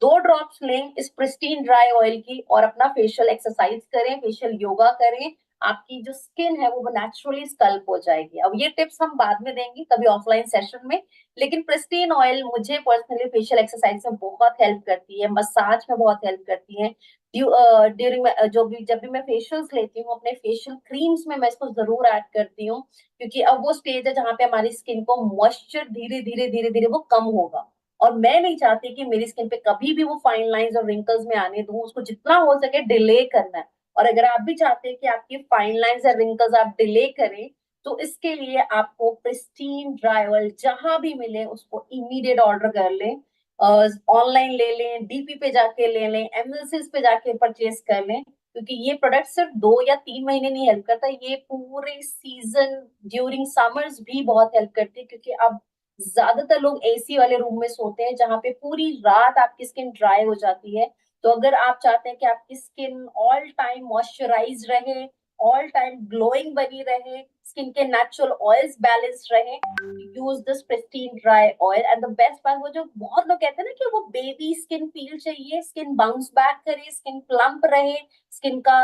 2 ड्रॉप्स लें इस प्रिस्टीन ड्राई ऑयल की और अपना फेशियल एक्सरसाइज करें, फेशियल योगा करें। आपकी जो स्किन है वो नेचुरली स्कल्प हो जाएगी। अब ये टिप्स हम बाद में देंगे कभी ऑफलाइन सेशन में, लेकिन प्रिस्टीन ऑयल मुझे पर्सनली फेशियल एक्सरसाइज में बहुत हेल्प करती है, मसाज में बहुत हेल्प करती है। ड्यूरिंग जो भी जब भी मैं फेशियल्स लेती हूँ, अपने फेशियल क्रीम्स में मैं इसको जरूर ऐड करती हूँ, क्योंकि अब वो स्टेज है जहाँ पे हमारी स्किन को मॉइस्चर धीरे धीरे धीरे धीरे वो कम होगा, और मैं नहीं चाहती कि मेरी स्किन पे कभी भी वो फाइन लाइंस और रिंकल्स में आने दूं, उसको जितना हो सके डिले करना है। और अगर आप भी चाहते हैं कि आपकी फाइन लाइंस और रिंकल्स आप डिले करें, तो इसके लिए आपको प्रिस्टीन ड्राई ऑयल जहां भी मिले उसको इमीडिएट ऑर्डर कर लें, ऑनलाइन ले लें, डीपी पे जाके ले लें, एमएलसीज पे जाके परचेज कर लें, क्योंकि ये प्रोडक्ट सिर्फ 2 या 3 महीने नहीं हेल्प करता, ये पूरे सीजन ड्यूरिंग समर्स भी बहुत हेल्प करती है। क्योंकि अब ज्यादातर लोग एसी वाले रूम में सोते हैं, जहाँ पे पूरी रात आपकी स्किन ड्राई हो जाती है। तो अगर आप चाहते हैं कि आपकी स्किन ऑल टाइम मॉइस्चराइज रहे, ऑल टाइम ग्लोइंग बनी रहे, स्किन के नेचुरल ऑयल्स बैलेंस रहे, use this pristine dry oil. And the best part, वो जो बहुत लोग कहते हैं ना कि वो बेबी स्किन फील चाहिए, स्किन बाउंस बैक करे, स्किन प्लम्प रहे, स्किन का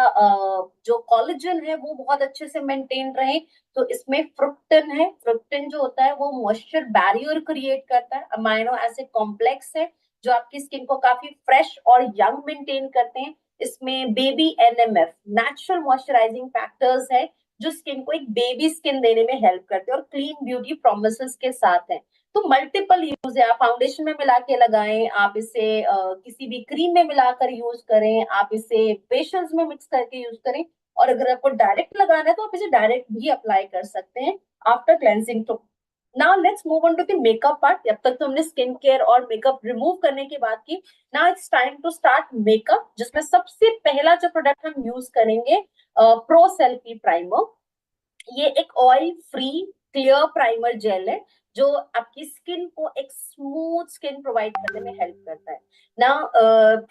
जो कोलेजन है वो बहुत अच्छे से मेंटेन रहे, तो इसमें फ्रुक्टिन है। फ्रुक्टिन जो होता है वो मॉइस्चर बैरियर क्रिएट करता है, अमाइनो एसिड कॉम्प्लेक्स है जो आपकी स्किन को काफी फ्रेश और यंग मेंटेन करते हैं। इसमें baby NMF, natural moisturising factors है, जो स्किन को एक बेबी स्किन देने में हेल्प करते हैं और क्लीन ब्यूटी प्रोमिसेस के साथ है। तो मल्टीपल यूज है, आप फाउंडेशन में मिला के लगाएं, आप इसे किसी भी क्रीम में मिलाकर यूज करें, आप इसे फेशियल्स में मिक्स करके यूज करें, और अगर आपको डायरेक्ट लगाना है तो आप इसे डायरेक्ट भी अप्लाई कर सकते हैं आफ्टर क्लेंजिंग। तो now let's move on to the makeup part. जब तक तो हमने स्किन केयर और मेकअप रिमूव करने की बात की, now it's time to start makeup, जिसमें सबसे पहला जो प्रोडक्ट हम यूज करेंगे, प्रो सेल्फी प्राइमर। ये एक oil free clear primer gel है जो आपकी स्किन को एक स्मूथ स्किन प्रोवाइड करने में हेल्प करता है ना।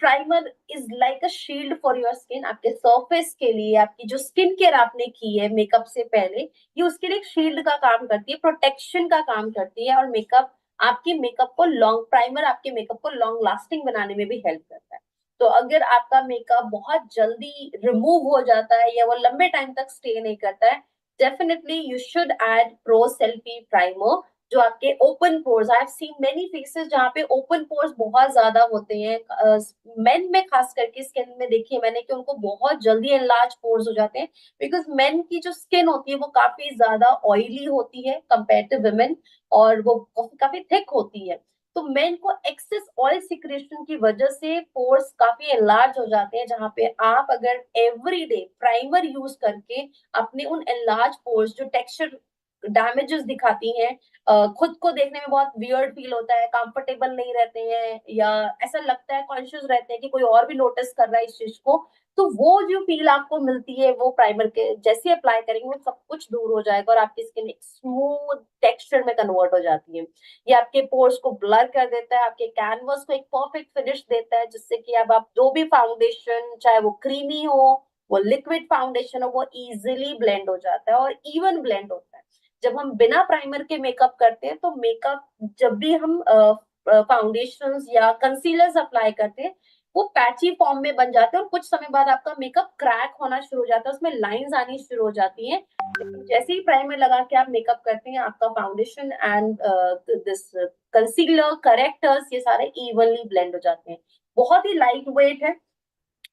Primer is like a shield for your skin, आपके सरफेस के लिए, आपकी जो स्किन केयर आपने की है मेकअप से पहले, ये उसके लिए एक शील्ड का काम करती है, प्रोटेक्शन का काम करती है, और मेकअप आपके मेकअप को लॉन्ग, प्राइमर आपके मेकअप को लॉन्ग लास्टिंग बनाने में भी हेल्प करता है। तो अगर आपका मेकअप बहुत जल्दी रिमूव हो जाता है या वो लंबे टाइम तक स्टे नहीं करता है, definitely you should add pro selfie primer जो आपके open pores, I have seen many faces जहाँ पे ओपन पोर्स बहुत ज्यादा होते हैं, मेन में खास करके स्किन में देखिए मैंने कि उनको बहुत जल्दी एनलार्ज पोर्स हो जाते हैं, बिकॉज मेन की जो स्किन होती है वो काफी ज्यादा ऑयली होती है कंपेयर टू वुमेन, और वो काफी थिक होती है। तो मेन को एक्सेस ऑयल सिक्रेशन की वजह से पोर्स काफी एनलार्ज हो जाते हैं, जहां पे आप अगर एवरी डे प्राइमर यूज करके अपने उन एनलार्ज पोर्स जो टेक्सचर डैमेजेस दिखाती हैं, खुद को देखने में बहुत वियर्ड फील होता है, कंफर्टेबल नहीं रहते हैं, या ऐसा लगता है कॉन्शियस रहते हैं कि कोई और भी नोटिस कर रहा है इस चीज को, तो वो जो फील आपको मिलती है वो प्राइमर के जैसे अप्लाई करेंगे वो सब कुछ दूर हो जाएगा और आपकी स्किन एक स्मूथ टेक्सचर में कन्वर्ट हो जाती है। ये आपके पोर्स को ब्लर कर देता है, आपके कैनवस को एक परफेक्ट फिनिश देता है, जिससे कि अब आप जो भी फाउंडेशन, चाहे वो क्रीमी हो, वो लिक्विड फाउंडेशन हो, वो इजिली ब्लेंड हो जाता है और इवन ब्लेंड होता है। जब हम बिना प्राइमर के मेकअप करते हैं तो मेकअप, जब भी हम फाउंडेशंस या कंसीलर्स अप्लाई करते हैं, वो पैची फॉर्म में बन जाते हैं और कुछ समय बाद आपका मेकअप क्रैक होना शुरू हो जाता है, उसमें लाइंस आनी शुरू हो जाती हैं। जैसे ही प्राइमर लगा के आप मेकअप करते हैं, आपका foundation and this concealer characters ये सारे इवनली ब्लेंड हो जाते हैं। बहुत ही लाइट वेट है,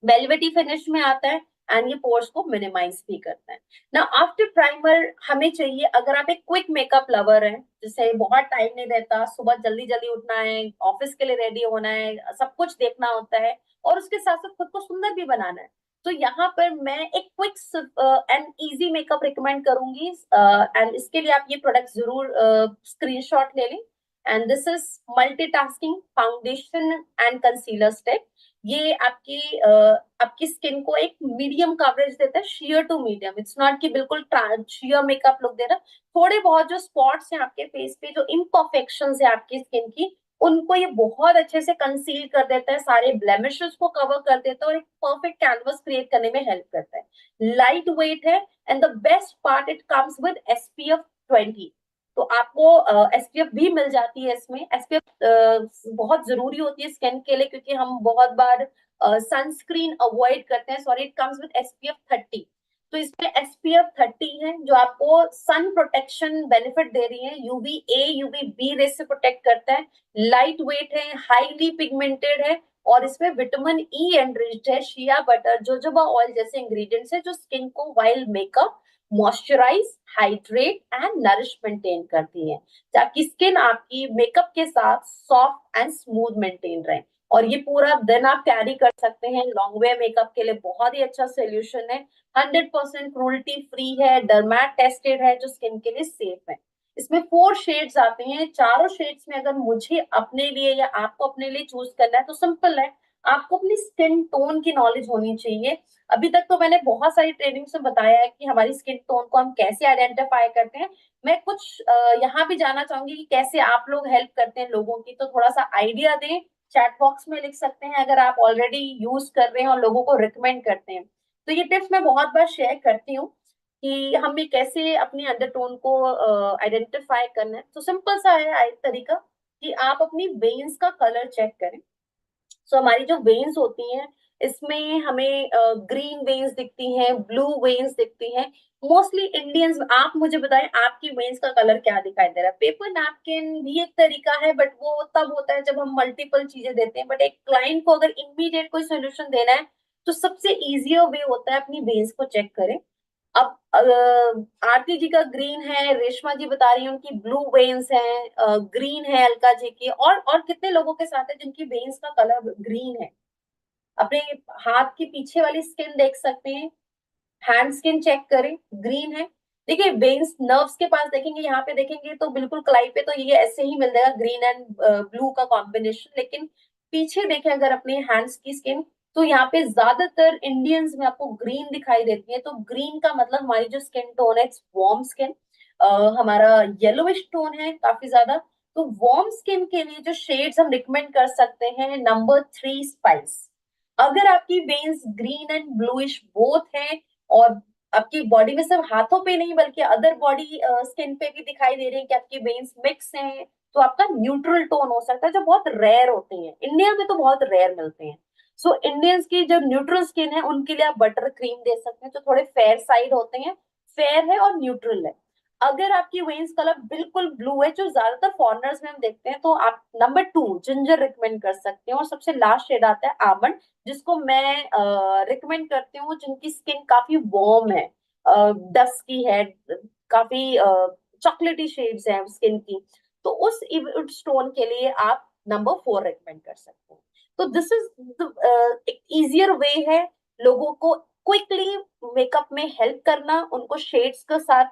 वेलवेटी फिनिश में आता है, एंड ये पोर्स को मिनिमाइज भी करता है ना। आफ्टर प्राइमर हमें चाहिए, अगर आप एक क्विक मेकअप लवर हैं जिससे बहुत टाइम नहीं रहता, सुबह जल्दी जल्दी उठना है, ऑफिस के लिए रेडी होना है, सब कुछ देखना होता है और उसके साथ साथ खुद को सुंदर भी बनाना है, तो यहाँ पर मैं एक quick and easy makeup recommend करूंगी, एंड इसके लिए आप ये प्रोडक्ट जरूर स्क्रीनशॉट ले लें। And this is multitasking foundation and concealer step. ये आपकी स्किन को एक मीडियम कवरेज देता है, sheer to medium, it's not कि बिल्कुल शेयर मेकअप लुक दे रहा। थोड़े बहुत जो स्पॉट्स हैं आपके फेस पे, जो इम्परफेक्शंस है आपकी स्किन की, उनको ये बहुत अच्छे से कंसील कर देता है, सारे ब्लेमिशेस को कवर कर देता है और एक परफेक्ट कैनवस क्रिएट करने में हेल्प करता है। लाइट वेट है, and the best part it comes with SPF 20। तो आपको एसपीएफ भी मिल जाती है इसमें। एसपीएफ बहुत जरूरी होती है स्किन के लिए, क्योंकि हम बहुत बार सनस्क्रीन अवॉइड करते हैं। Sorry, it comes with SPF 30। तो इसमें SPF 30 है जो आपको सन प्रोटेक्शन बेनिफिट दे रही है, UVA UVB रेस से प्रोटेक्ट करता है, लाइट वेट है, हाईली पिगमेंटेड है, और इसमें विटामिन ई एनरिच्ड है, शिया बटर, जोजोबा ऑयल जैसे इंग्रेडिएंट्स है जो स्किन को while makeup moisturise, hydrate and nourish maintain करती है, ताकि स्किन आपकी मेकअप के साथ सॉफ्ट एंड स्मूथ मेंटेन रहे। और ये पूरा दिन आप कैरी कर सकते हैं, लॉन्ग वे मेकअप के लिए बहुत ही अच्छा सोल्यूशन है। 100% क्रूल्टी फ्री है, डर्मैट टेस्टेड है, जो स्किन के लिए सेफ है। इसमें 4 शेड्स आते हैं, चारों शेड्स में अगर मुझे अपने लिए या आपको अपने लिए चूज करना है तो सिंपल है, आपको अपनी स्किन टोन की नॉलेज होनी चाहिए। अभी तक तो मैंने बहुत सारी ट्रेनिंग में बताया है कि हमारी स्किन टोन को हम कैसे आइडेंटिफाई करते हैं। मैं कुछ यहाँ भी जानना चाहूंगी कि कैसे आप लोग हेल्प करते हैं लोगों की, तो थोड़ा सा आइडिया दें, चैट बॉक्स में लिख सकते हैं अगर आप ऑलरेडी यूज कर रहे हैं और लोगों को रिकमेंड करते हैं। तो ये टिप्स मैं बहुत बार शेयर करती हूँ कि हमें कैसे अपनी अंडरटोन को आइडेंटिफाई करना है। तो सिंपल सा है तरीका कि आप अपनी वेन्स का कलर चेक करें। सो हमारी जो वेन्स होती हैं, इसमें हमें ग्रीन वेन्स दिखती हैं, ब्लू वेन्स दिखती हैं। मोस्टली इंडियंस, आप मुझे बताएं आपकी वेन्स का कलर क्या दिखाई दे रहा है। पेपर नैपकिन भी एक तरीका है, बट वो तब होता है जब हम मल्टीपल चीजें देते हैं, बट एक क्लाइंट को अगर इमीडिएट कोई सोल्यूशन देना है तो सबसे इजियर वे होता है अपनी वेन्स को चेक करें। अब आरती जी का ग्रीन है, रेशमा जी बता रही है उनकी ब्लू वेन्स हैं, ग्रीन है अलका जी की, और कितने लोगों के साथ है जिनकी वेन्स का कलर ग्रीन है। अपने हाथ के पीछे वाली स्किन देख सकते हैं, हैंड स्किन चेक करें, ग्रीन है। देखिए वेन्स नर्व्स के पास देखेंगे, यहाँ पे देखेंगे तो बिल्कुल कलाई पे तो ये ऐसे ही मिल जाएगा, ग्रीन एंड ब्लू का कॉम्बिनेशन। लेकिन पीछे देखें अगर अपने हैंड्स की स्किन, तो यहाँ पे ज्यादातर इंडियंस में आपको ग्रीन दिखाई देती है। तो ग्रीन का मतलब हमारी जो स्किन टोन है, इट्स वार्म स्किन। हमारा येलोइश टोन है काफी ज्यादा। तो वार्म स्किन के लिए जो शेड्स हम रिकमेंड कर सकते हैं, नंबर 3 स्पाइस। अगर आपकी veins green and bluish both हैं और आपकी बॉडी में सिर्फ हाथों पे नहीं बल्कि अदर बॉडी स्किन पे भी दिखाई दे रही है कि आपकी वेन्स मिक्स हैं, तो आपका न्यूट्रल टोन हो सकता है, जो बहुत रेयर होते हैं, इंडिया में तो बहुत रेयर मिलते हैं। सो इंडियंस की जो न्यूट्रल स्किन है उनके लिए आप बटर क्रीम दे सकते हैं, जो थोड़े फेयर साइड होते हैं, फेयर है और न्यूट्रल है। अगर आपकी वेन्स कलर बिल्कुल ब्लू है, जो ज्यादातर फॉरनर्स में हम देखते हैं, तो आप नंबर 2 जिंजर रिकमेंड कर सकते हैं। और सबसे लास्ट शेड आता है आमंड, जिसको मैं रिकमेंड करती हूँ जिनकी स्किन काफी वार्म है, डस्की है, काफी चॉकलेटी शेड्स हैं स्किन की, तो उस स्टोन के लिए आप नंबर 4 रिकमेंड कर सकते हैं। तो दिस इज एक इजियर वे है लोगों को क्विकली मेकअप में हेल्प करना, उनको शेड्स के साथ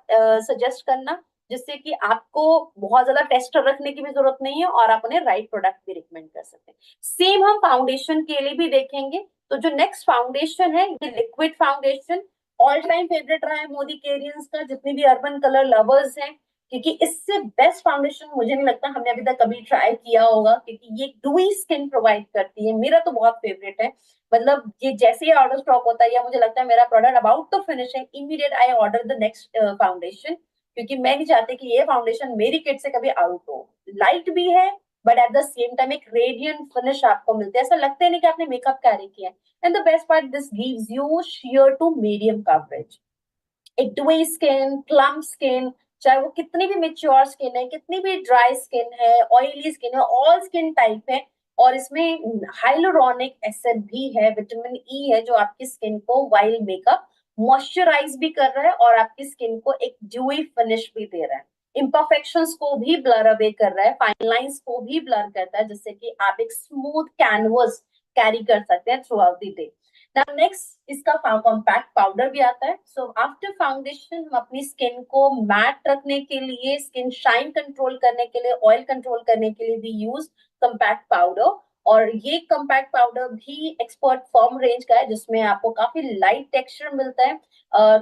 सजेस्ट करना, जिससे कि आपको बहुत ज्यादा टेस्टर रखने की भी जरूरत नहीं है और आप उन्हें राइट प्रोडक्ट भी रिकमेंड कर सकते हैं। सेम हम फाउंडेशन के लिए भी देखेंगे। तो जो नेक्स्ट फाउंडेशन है, ये liquid foundation all time favourite रहा है मोदी केरियंस का, जितने भी अर्बन कलर लवर्स हैं, क्योंकि इससे बेस्ट फाउंडेशन मुझे नहीं लगता हमने अभी तक कभी ट्राई किया होगा, क्योंकि ये डूई स्किन प्रोवाइड करती है। मेरा तो बहुत फेवरेट है, मतलब ये जैसे ही ऑर्डर स्टॉप होता है या मुझे लगता है मेरा प्रोडक्ट अबाउट टू फिनिश है, immediate I order the next foundation, क्योंकि मैं नहीं चाहती कि ये फाउंडेशन मेरी किट से कभी आउट हो। लाइट भी है but at the same time एक रेडियंट फिनिश आपको मिलता है, ऐसा लगता है नहीं कि आपने मेकअप कैरी किया है। And the best part, this gives you sheer to medium coverage. एक ड्राई स्किन, प्लम स्किन, चाहे वो कितनी भी मेच्योर स्किन है, कितनी भी ड्राई स्किन है, ऑयली स्किन है, ऑल स्किन टाइप है, और इसमें हाइलुरोनिक एसिड भी है, विटामिन ई है, जो आपकी स्किन को वाइल मेकअप मॉइस्चराइज भी कर रहा है और आपकी स्किन को एक ड्यूई फिनिश भी दे रहा है। इम्परफेक्शंस को भी ब्लर अवे कर रहा है, फाइन लाइंस को भी ब्लर करता है, जिससे कि आप एक स्मूथ कैनवस कैरी कर सकते हैं through out the day. Now next इसका कॉम्पैक्ट पाउडर भी आता है। सो आफ्टर फाउंडेशन हम अपनी स्किन को मैट रखने के लिए, स्किन शाइन कंट्रोल करने के लिए, ऑयल कंट्रोल करने के लिए भी यूज कॉम्पैक्ट पाउडर। और ये कॉम्पैक्ट पाउडर भी एक्सपर्ट फर्म रेंज का है, जिसमें आपको काफी लाइट टेक्सचर मिलता है,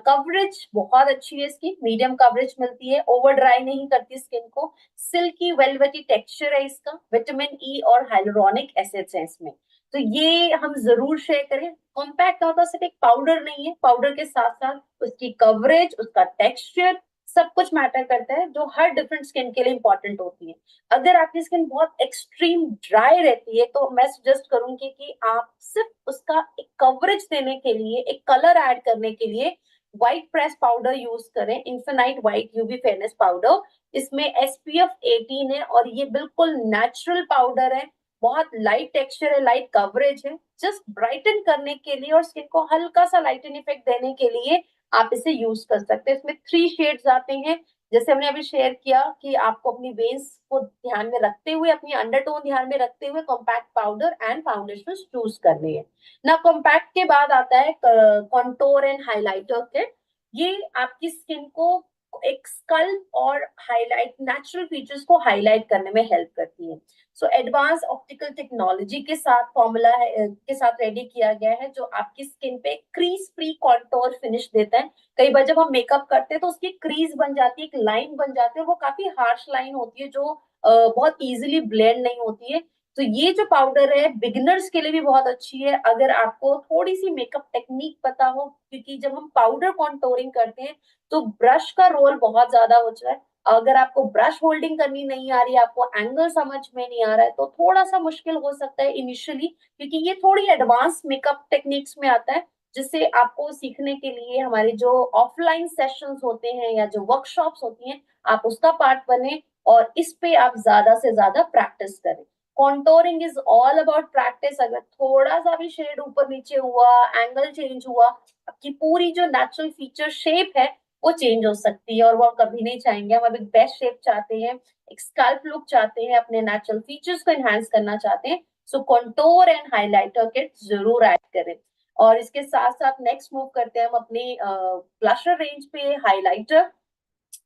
कवरेज बहुत अच्छी है इसकी, मीडियम कवरेज मिलती है, ओवर ड्राई नहीं करती स्किन को, सिल्की वेलवेटी टेक्सचर है इसका, विटामिन ई और हाइलुरोनिक एसिड्स हैं इसमें। तो ये हम जरूर शेयर करें। कॉम्पैक्ट का होता सिर्फ एक पाउडर नहीं है, पाउडर के साथ साथ उसकी कवरेज, उसका टेक्सचर, सब कुछ मैटर करता है, जो हर डिफरेंट स्किन के लिए इंपॉर्टेंट होती है। अगर आपकी स्किन बहुत एक्सट्रीम ड्राई रहती है, तो मैं सजेस्ट करूंगी कि आप सिर्फ उसका एक कवरेज देने के लिए, एक कलर ऐड करने के लिए व्हाइट प्रेस पाउडर यूज करें, infinite white UV fairness powder. इसमें एसपीएफ 18 है और ये बिल्कुल नेचुरल पाउडर है, बहुत लाइट टेक्सचर है, लाइट कवरेज है, जस्ट ब्राइटन करने के लिए और स्किन को हल्का सा लाइटन इफेक्ट देने के लिए आप इसे यूज कर सकते हैं। इसमें 3 शेड्स आते हैं, जैसे हमने अभी शेयर किया कि आपको अपनी वेन्स को ध्यान में रखते हुए, अपनी अंडरटोन ध्यान में रखते हुए compact powder and foundation choose करनी है ना। कॉम्पैक्ट के बाद आता है कॉन्टोर एंड हाइलाइटर किट। ये आपकी स्किन को एक स्कल्प और हाईलाइट, नेचुरल फीचर्स को हाईलाइट करने में हेल्प करती है। सो एडवांस ऑप्टिकल टेक्नोलॉजी के साथ फॉर्मूला के साथ रेडी किया गया है, जो आपकी स्किन पे क्रीज फ्री कॉन्टोर फिनिश देता है। कई बार जब हम मेकअप करते हैं तो उसकी क्रीज बन जाती है, एक लाइन बन जाती है, वो काफी हार्श लाइन होती है, जो बहुत इजीली ब्लेंड नहीं होती है। तो ये जो पाउडर है बिगिनर्स के लिए भी बहुत अच्छी है, अगर आपको थोड़ी सी मेकअप टेक्निक पता हो, क्योंकि जब हम पाउडर कॉन्टोरिंग करते हैं तो ब्रश का रोल बहुत ज्यादा होता है। अगर आपको ब्रश होल्डिंग करनी नहीं आ रही है, आपको एंगल समझ में नहीं आ रहा है, तो थोड़ा सा मुश्किल हो सकता है इनिशियली, क्योंकि ये थोड़ी एडवांस मेकअप टेक्निक्स में आता है, जिससे आपको सीखने के लिए हमारे जो ऑफलाइन सेशंस होते हैं या जो वर्कशॉप्स होती हैं, आप उसका पार्ट बने और इस पे आप ज्यादा से ज्यादा प्रैक्टिस करें। Contouring is all about practice. अगर थोड़ा सा भी शेड ऊपर नीचे हुआ, एंगल चेंज हुआ, आपकी पूरी जो नेचुरल फीचर शेप है वो चेंज हो सकती है, और वो हम कभी नहीं चाहेंगे। हम अभी बेस्ट शेप चाहते हैं, एक स्कल्प लुक चाहते हैं, अपने नेचुरल फीचर्स को एनहांस करना चाहते हैं, सो कंटूर एंड हाइलाइटर किट जरूर ऐड करें। और इसके साथ साथ नेक्स्ट मूव करते हैं हम अपनी ब्लशर रेंज पे, हाइलाइटर।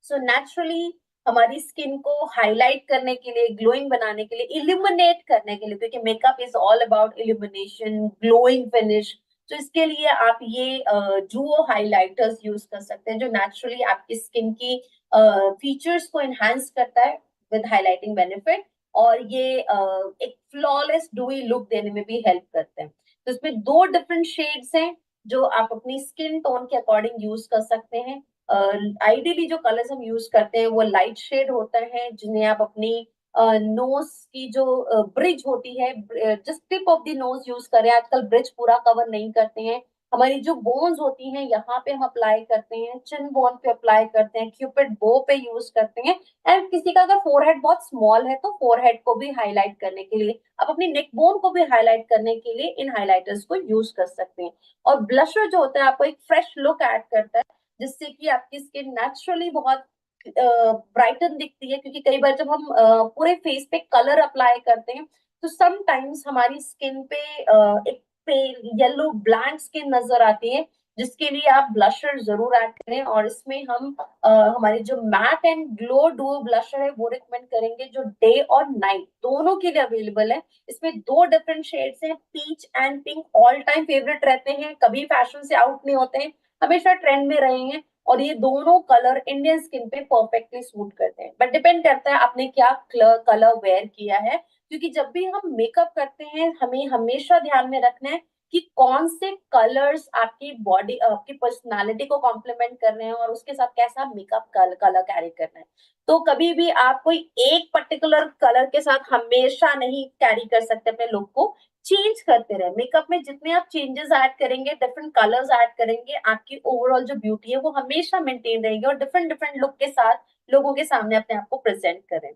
सो नेचुरली हमारी स्किन को हाईलाइट करने के लिए, ग्लोइंग बनाने के लिए, इल्यूमिनेट करने के लिए, क्योंकि makeup is all about illumination, glowing finish, तो इसके लिए आप ये जुओ हाइलाइटर्स यूज कर सकते हैं, जो नेचुरली आपकी स्किन की फीचर्स को एनहांस करता है विद हाईलाइटिंग बेनिफिट, और ये एक फ्लॉलेस डूई लुक देने में भी हेल्प करते हैं। तो इसमें दो डिफरेंट शेड्स हैं जो आप अपनी स्किन टोन के अकॉर्डिंग यूज कर सकते हैं। आइडियली जो कलर्स हम यूज करते हैं वो लाइट शेड होता है, जिन्हें आप अपनी नोज की जो ब्रिज होती है, just tip of the nose use करें। आजकल ब्रिज पूरा कवर नहीं करते हैं। हमारी जो बोन्स होती हैं यहाँ पे हम अप्लाई करते हैं, चिन बोन पे अप्लाई करते हैं, क्यूपिड बो पे यूज करते हैं। एंड किसी का अगर फोरहेड बहुत स्मॉल है तो फोरहेड को भी हाईलाइट करने के लिए, आप अपनी नेक बोन को भी हाईलाइट करने के लिए इन हाईलाइटर्स को यूज कर सकते हैं। और ब्लशर जो होता है आपको एक फ्रेश लुक ऐड करता है, जिससे कि आपकी स्किन नेचुरली बहुत ब्राइटन दिखती है। क्योंकि कई बार जब हम पूरे फेस पे कलर अप्लाई करते हैं तो समटाइम्स हमारी स्किन पे एक पेल येलो ब्लैंक स्किन नजर आती है, जिसके लिए आप ब्लशर जरूर ऐड करें। और इसमें हम हमारे जो matte and glow duo blusher है वो रिकमेंड करेंगे, जो डे और नाइट दोनों के लिए अवेलेबल है। इसमें दो डिफरेंट शेड्स हैं, peach and pink all time favourite रहते हैं, कभी फैशन से आउट नहीं होते हैं, हमेशा ट्रेंड में रहे हैं। और ये दोनों कलर इंडियन स्किन पे परफेक्टली सूट करते हैं। बट डिपेंड करता है आपने क्या कलर वेयर किया है, क्योंकि जब भी हम मेकअप करते हैं हमें हमेशा ध्यान में रखना है कि कौन से कलर्स आपकी बॉडी आपकी पर्सनालिटी को कॉम्प्लीमेंट कर रहे हैं और उसके साथ कैसा मेकअप कलर कैरी करना है। तो कभी भी आप कोई एक पर्टिकुलर कलर के साथ हमेशा नहीं कैरी कर सकते, अपने लुक को चेंज करते रहे। मेकअप में जितने आप चेंजेस ऐड करेंगे, डिफरेंट कलर्स ऐड करेंगे, आपकी ओवरऑल जो ब्यूटी है वो हमेशा मेंटेन रहेगी और डिफरेंट डिफरेंट लुक के साथ लोगों के सामने अपने आप को प्रेजेंट करें।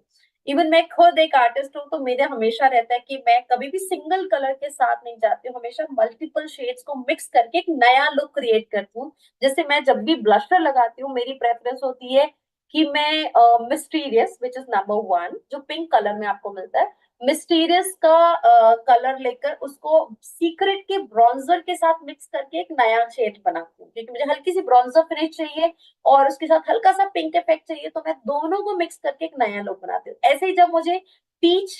इवन मैं खुद एक आर्टिस्ट हूँ, तो मेरे हमेशा रहता है कि मैं कभी भी सिंगल कलर के साथ नहीं जाती हूँ, हमेशा मल्टीपल शेड्स को मिक्स करके एक नया लुक क्रिएट करती हूँ। जैसे मैं जब भी ब्लशर लगाती हूँ मेरी प्रेफरेंस होती है कि मैं mysterious which is number one, जो पिंक कलर में आपको मिलता है, मिस्टीरियस का कलर लेकर उसको सीक्रेट के ब्रॉन्जर के साथ मिक्स करके एक नया शेड बनाती हूँ, क्योंकि मुझे हल्की सी ब्रॉन्जर फिनिश चाहिए और उसके साथ हल्का सा पिंक इफेक्ट चाहिए, तो मैं दोनों को मिक्स करके एक नया लुक बनाती हूँ। ऐसे ही जब मुझे पीच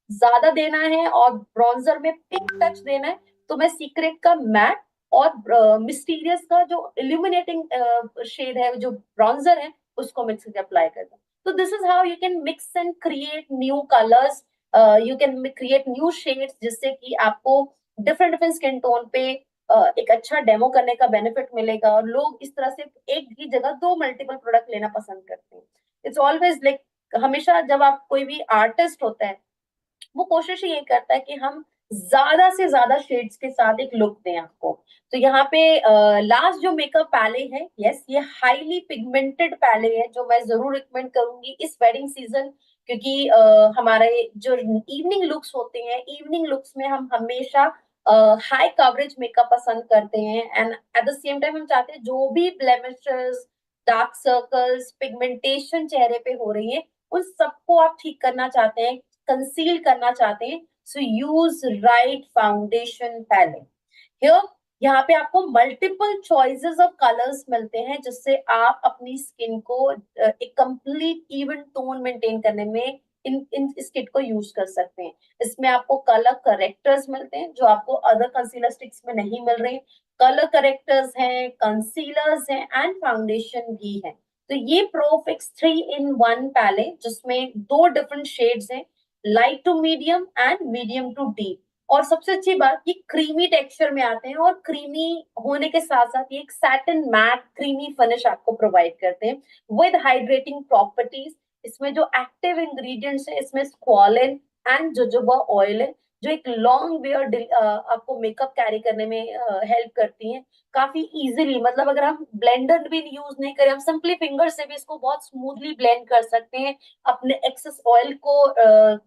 ज्यादा देना है और ब्रॉन्जर में पिंक टच देना है, तो मैं सीक्रेट का मैट और मिस्टीरियस का जो इल्यूमिनेटिंग शेड है, जो ब्रॉन्जर है, उसको मिक्स करके अप्लाई करता हूँ। तो this is how you can mix and create new colours, you can create new shades, जिससे कि आपको डिफरेंट डिफरेंट स्किन टोन पे एक अच्छा डेमो करने का बेनिफिट मिलेगा। और लोग इस तरह से एक ही जगह दो मल्टीपल प्रोडक्ट लेना पसंद करते हैं। इट्स ऑलवेज लाइक, हमेशा जब आप कोई भी आर्टिस्ट होता है वो कोशिश ये करता है कि हम ज्यादा से ज्यादा शेड्स के साथ एक लुक दें आपको। तो यहाँ पे लास्ट जो मेकअप पैले है, यस ये हाईली पिगमेंटेड पैले है, जो मैं जरूर रिकमेंड करूंगी इस वेडिंग सीजन। क्योंकि हमारे जो इवनिंग लुक्स होते हैं, इवनिंग लुक्स में हम हमेशा हाई कवरेज मेकअप पसंद करते हैं। And at the same time हम चाहते हैं जो भी ब्लेमिशेस, डार्क सर्कल्स, पिगमेंटेशन चेहरे पे हो रही है, उन सबको आप ठीक करना चाहते हैं, कंसील करना चाहते हैं। So use right foundation palette here. यहाँ पे आपको मल्टीपल चॉइसेस ऑफ कलर्स मिलते हैं, जिससे आप अपनी स्किन को एक कंप्लीट इवन टोन मेंटेन करने में इस किट को यूज कर सकते हैं। इसमें आपको कलर करेक्टर्स मिलते हैं जो आपको अदर कंसीलर स्टिक्स में नहीं मिल रहे। कलर करेक्टर्स हैं, कंसीलर्स हैं एंड फाउंडेशन भी है। तो ये प्रो फिक्स 3 in 1 पैलेट, जिसमें दो डिफरेंट शेड्स हैं, light to medium and medium to deep. और सबसे अच्छी बात, ये क्रीमी टेक्सचर में आते हैं और क्रीमी होने के साथ साथ ये एक सैटिन मैट क्रीमी फिनिश आपको प्रोवाइड करते हैं विद हाइड्रेटिंग प्रॉपर्टीज। इसमें जो एक्टिव इंग्रेडिएंट्स है, इसमें स्क्वालिन एंड जोजोबा ऑयल है, जो एक लॉन्ग बियर्ड आपको मेकअप कैरी करने में हेल्प करती हैं काफी इजीली। मतलब अगर हम ब्लेंडर भी यूज नहीं करें, हम सिंपली फिंगर से भी इसको बहुत स्मूथली ब्लेंड कर सकते हैं, अपने एक्सेस ऑयल को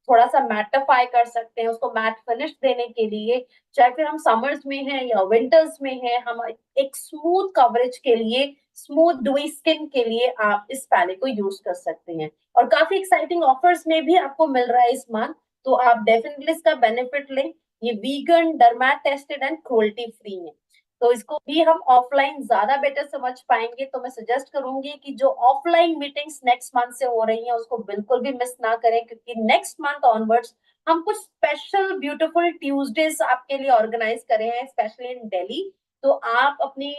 थोड़ा सा मैटिफाई कर सकते हैं, उसको मैट फिनिश देने के लिए। चाहे फिर हम समर्स में हैं या विंटर्स में हैं, हम एक स्मूथ कवरेज के लिए, स्मूथ डुई स्किन के लिए आप इस पैलेट को यूज कर सकते हैं। और काफी एक्साइटिंग ऑफर्स में भी आपको मिल रहा है इस मंथ, तो आप डेफिनेटली इसका बेनिफिट लें। ये vegan, डर्मेट tested and cruelty free है, तो इसको भी हम ऑफलाइन ज्यादा बेटर समझ पाएंगे। तो मैं सजेस्ट करूंगी कि जो ऑफलाइन मीटिंग्स नेक्स्ट मंथ से हो रही हैं उसको बिल्कुल भी मिस ना करें, क्योंकि नेक्स्ट मंथ ऑनवर्ड्स हम कुछ स्पेशल ब्यूटीफुल ट्यूसडेज आपके लिए ऑर्गेनाइज करे हैं, स्पेशली इन दिल्ली। तो आप अपनी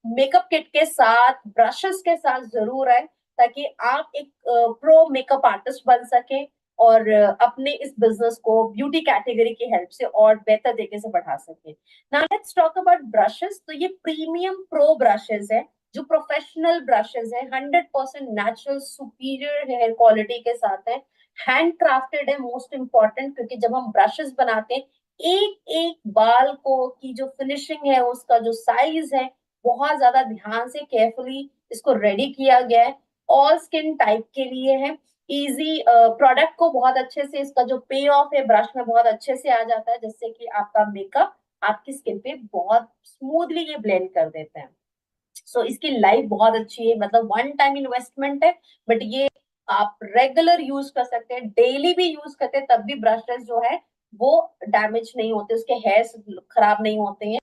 मेकअप किट के साथ, ब्रशेस के साथ जरूर आए, ताकि आप एक प्रो मेकअप आर्टिस्ट बन सके और अपने इस बिजनेस को ब्यूटी कैटेगरी की हेल्प से और बेहतर तरीके से बढ़ा सके। Now let's talk about brushes. तो ये प्रीमियम प्रो ब्रशेस है, जो प्रोफेशनल ब्रशेस है, 100% नेचुरल सुपीरियर हेयर क्वालिटी के साथ है, हैंड क्राफ्टेड है, मोस्ट इंपॉर्टेंट, क्योंकि जब हम ब्रशेस बनाते हैं एक एक बाल को की जो फिनिशिंग है, उसका जो साइज है, बहुत ज्यादा ध्यान से केयरफुली इसको रेडी किया गया है। ऑल स्किन टाइप के लिए है, इजी प्रोडक्ट को बहुत अच्छे से इसका जो पे ऑफ है ब्रश में बहुत अच्छे से आ जाता है, जिससे कि आपका मेकअप आपकी स्किन पे बहुत स्मूथली ये ब्लेंड कर देते हैं। सो इसकी लाइफ बहुत अच्छी है, मतलब वन टाइम इन्वेस्टमेंट है, बट ये आप रेगुलर यूज कर सकते हैं, डेली भी यूज करते हैं, तब भी ब्रशेस जो है वो डैमेज नहीं होते, उसके हेयर्स खराब नहीं होते हैं।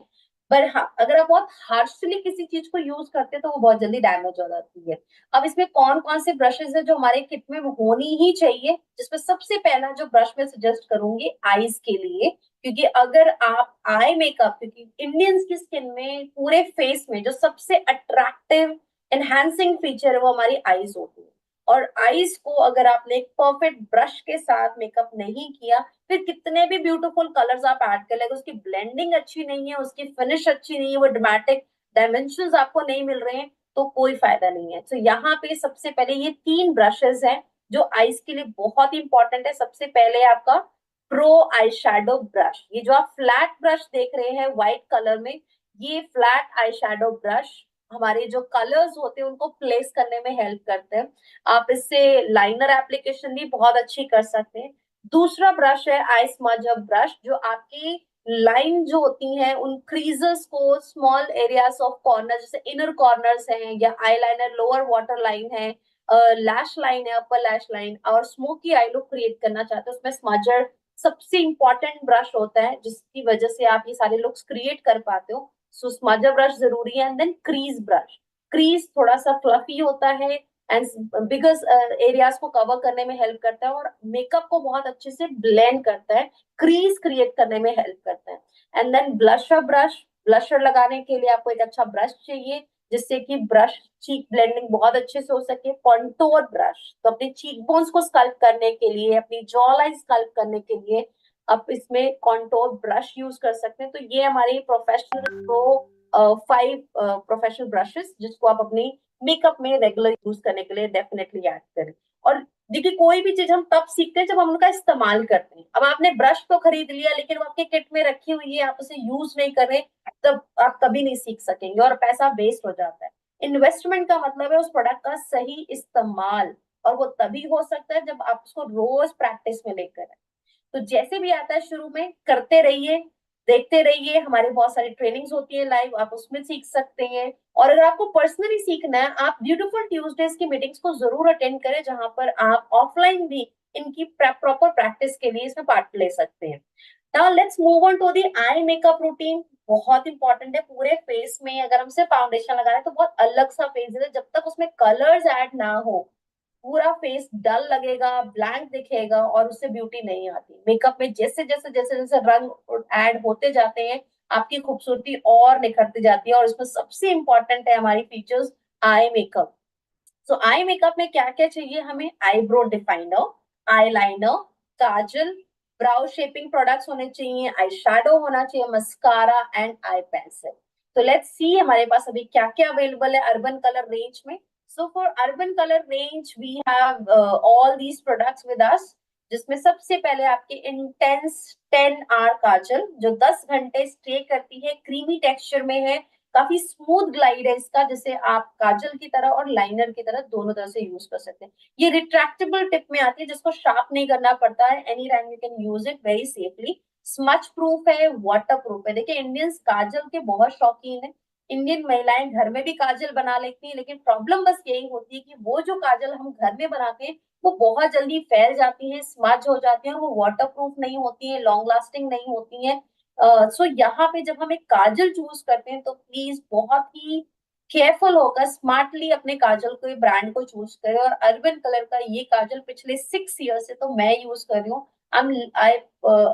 पर हाँ, अगर आप बहुत हार्शली किसी चीज को यूज करते हैं तो वो बहुत जल्दी डैमेज हो जाती है। अब इसमें कौन कौन से ब्रशेस है जो हमारे किट में होनी ही चाहिए, जिसमें सबसे पहला जो ब्रश मैं सजेस्ट करूंगी आईज के लिए, क्योंकि अगर आप आई मेकअप, क्योंकि इंडियंस की स्किन में पूरे फेस में जो सबसे अट्रैक्टिव एनहांसिंग फीचर है वो हमारी आईज होती है, और आईज को अगर आपने एक परफेक्ट ब्रश के साथ मेकअप नहीं किया, फिर कितने भी ब्यूटीफुल कलर्स आप ऐड कर लेंगे, उसकी ब्लेंडिंग अच्छी नहीं है, उसकी फिनिश अच्छी नहीं है, वो ड्रामेटिक डायमेंशंस आपको नहीं मिल रहे हैं, तो कोई फायदा नहीं है। तो यहाँ पे सबसे पहले ये तीन ब्रशेस हैं जो आईज के लिए बहुत इंपॉर्टेंट है। सबसे पहले आपका प्रो आई शेडो ब्रश, ये जो आप फ्लैट ब्रश देख रहे हैं व्हाइट कलर में, ये फ्लैट आई शेडो ब्रश हमारे जो कलर्स होते हैं उनको प्लेस करने में हेल्प करते हैं। आप इससे लाइनर एप्लीकेशन भी बहुत अच्छी कर सकते हैं। दूसरा ब्रश है आई स्मजर ब्रश, जो आपकी लाइन जो होती हैं उन क्रीजेस को, स्मॉल एरियाज ऑफ कॉर्नर, जैसे इनर कॉर्नर्स हैं या eye liner lower water line है, लैश लाइन है, अपर लैश लाइन, और स्मोकी आई लुक क्रिएट करना चाहते हैं, उसमें स्मजर सबसे इंपॉर्टेंट ब्रश होता है, जिसकी वजह से आप ये सारे लुक्स क्रिएट कर पाते हो। सो स्मजर ब्रश जरूरी है। And then crease brush, crease थोड़ा सा फ्लफी होता है एंड बिगेस्ट एरियाज को कवर करने में हेल्प करता है और मेकअप को बहुत अच्छे से ब्लेंड करता है, क्रीज क्रिएट करने में हेल्प करता है। And then blusher brush, blusher लगाने के लिए आपको एक अच्छा ब्रश चाहिए जिससे कि ब्रश चीक ब्लेंडिंग बहुत अच्छे से हो सके। कॉन्टोर ब्रश, तो अपने चीक बोन्स को स्कल्प करने के लिए, अपनी जॉ लाइन स्कल्प करने के लिए आप इसमें कॉन्टोर ब्रश यूज कर सकते हैं। तो ये हमारी प्रोफेशनल प्रो 5 प्रोफेशनल ब्रशेस जिसको आप अपनी मेकअप में रेगुलर यूज करने के लिए डेफिनेटली ऐड करें। और देखिए, कोई भी चीज हम तब सीखते हैं जब हम उनका इस्तेमाल करते हैं। अब आपने ब्रश तो खरीद लिया लेकिन वो आपके किट में रखी हुई है, आप उसे यूज नहीं कर रहे, तब आप कभी नहीं सीख सकेंगे और पैसा वेस्ट हो जाता है। इन्वेस्टमेंट का मतलब है उस प्रोडक्ट का सही इस्तेमाल, और वो तभी हो सकता है जब आप उसको रोज प्रैक्टिस में लेकर आए। तो जैसे भी आता है शुरू में करते रहिए, देखते रहिए, हमारे बहुत सारी ट्रेनिंग्स होती है लाइव, आप उसमें सीख सकते हैं। और अगर आपको पर्सनली सीखना है, आप ब्यूटीफुल ट्यूसडेज की मीटिंग्स को जरूर अटेंड करें, जहां पर आप ऑफलाइन भी इनकी प्रॉपर प्रैक्टिस के लिए इसमें पार्ट ले सकते हैं। Now let's move on to the eye makeup routine. बहुत इंपॉर्टेंट है, पूरे फेस में अगर हम सिर्फ फाउंडेशन लगा रहे हैं तो बहुत अलग सा फेस है, जब तक उसमें कलर्स ऐड ना हो पूरा फेस डल लगेगा, ब्लैंक दिखेगा और उससे ब्यूटी नहीं आती। मेकअप में जैसे जैसे जैसे जैसे रंग ऐड होते जाते हैं, आपकी खूबसूरती और निखरती जाती है। और इसमें सबसे इंपॉर्टेंट है हमारी फीचर्स आई मेकअप। सो आई मेकअप में क्या क्या चाहिए हमें? आईब्रो डिफाइनर, आई लाइनर, काजल, ब्राउ शेपिंग प्रोडक्ट्स होने चाहिए, आई शेडो होना चाहिए, मस्कारा एंड आई पेंसिल। तो लेट्स सी हमारे पास अभी क्या क्या अवेलेबल है अर्बन कलर रेंज में। So for Urban Color range we have all these products with us, जिसमें सबसे पहले आपकी इंटेंस 10 आवर काजल जो 10 घंटे स्टे करती है, क्रीमी टेक्सचर में है, काफी स्मूथ ग्लाइड है इसका, जिसे आप काजल की तरह और लाइनर की तरह दोनों तरह से यूज कर सकते हैं। ये रिट्रैक्टेबल टिप में आती है जिसको शार्प नहीं करना पड़ता है, any time you can use it very safely. Smudge proof है, वाटर प्रूफ है। देखिए, इंडियंस काजल के बहुत शौकीन है, इंडियन महिलाएं घर में भी काजल बना लेती हैं, लेकिन प्रॉब्लम बस यही होती है कि वो जो काजल हम घर में बनाते हैं वो बहुत जल्दी फैल जाती है, स्मज हो जाती है, और वो वाटर प्रूफ नहीं होती है, लॉन्ग लास्टिंग नहीं होती है। सो यहाँ पे जब हम एक काजल चूज करते हैं तो प्लीज बहुत ही केयरफुल होकर स्मार्टली अपने काजल को, ब्रांड को चूज करें। और अर्बन कलर का ये काजल पिछले 6 ईयर से तो मैं यूज कर रही हूँ। I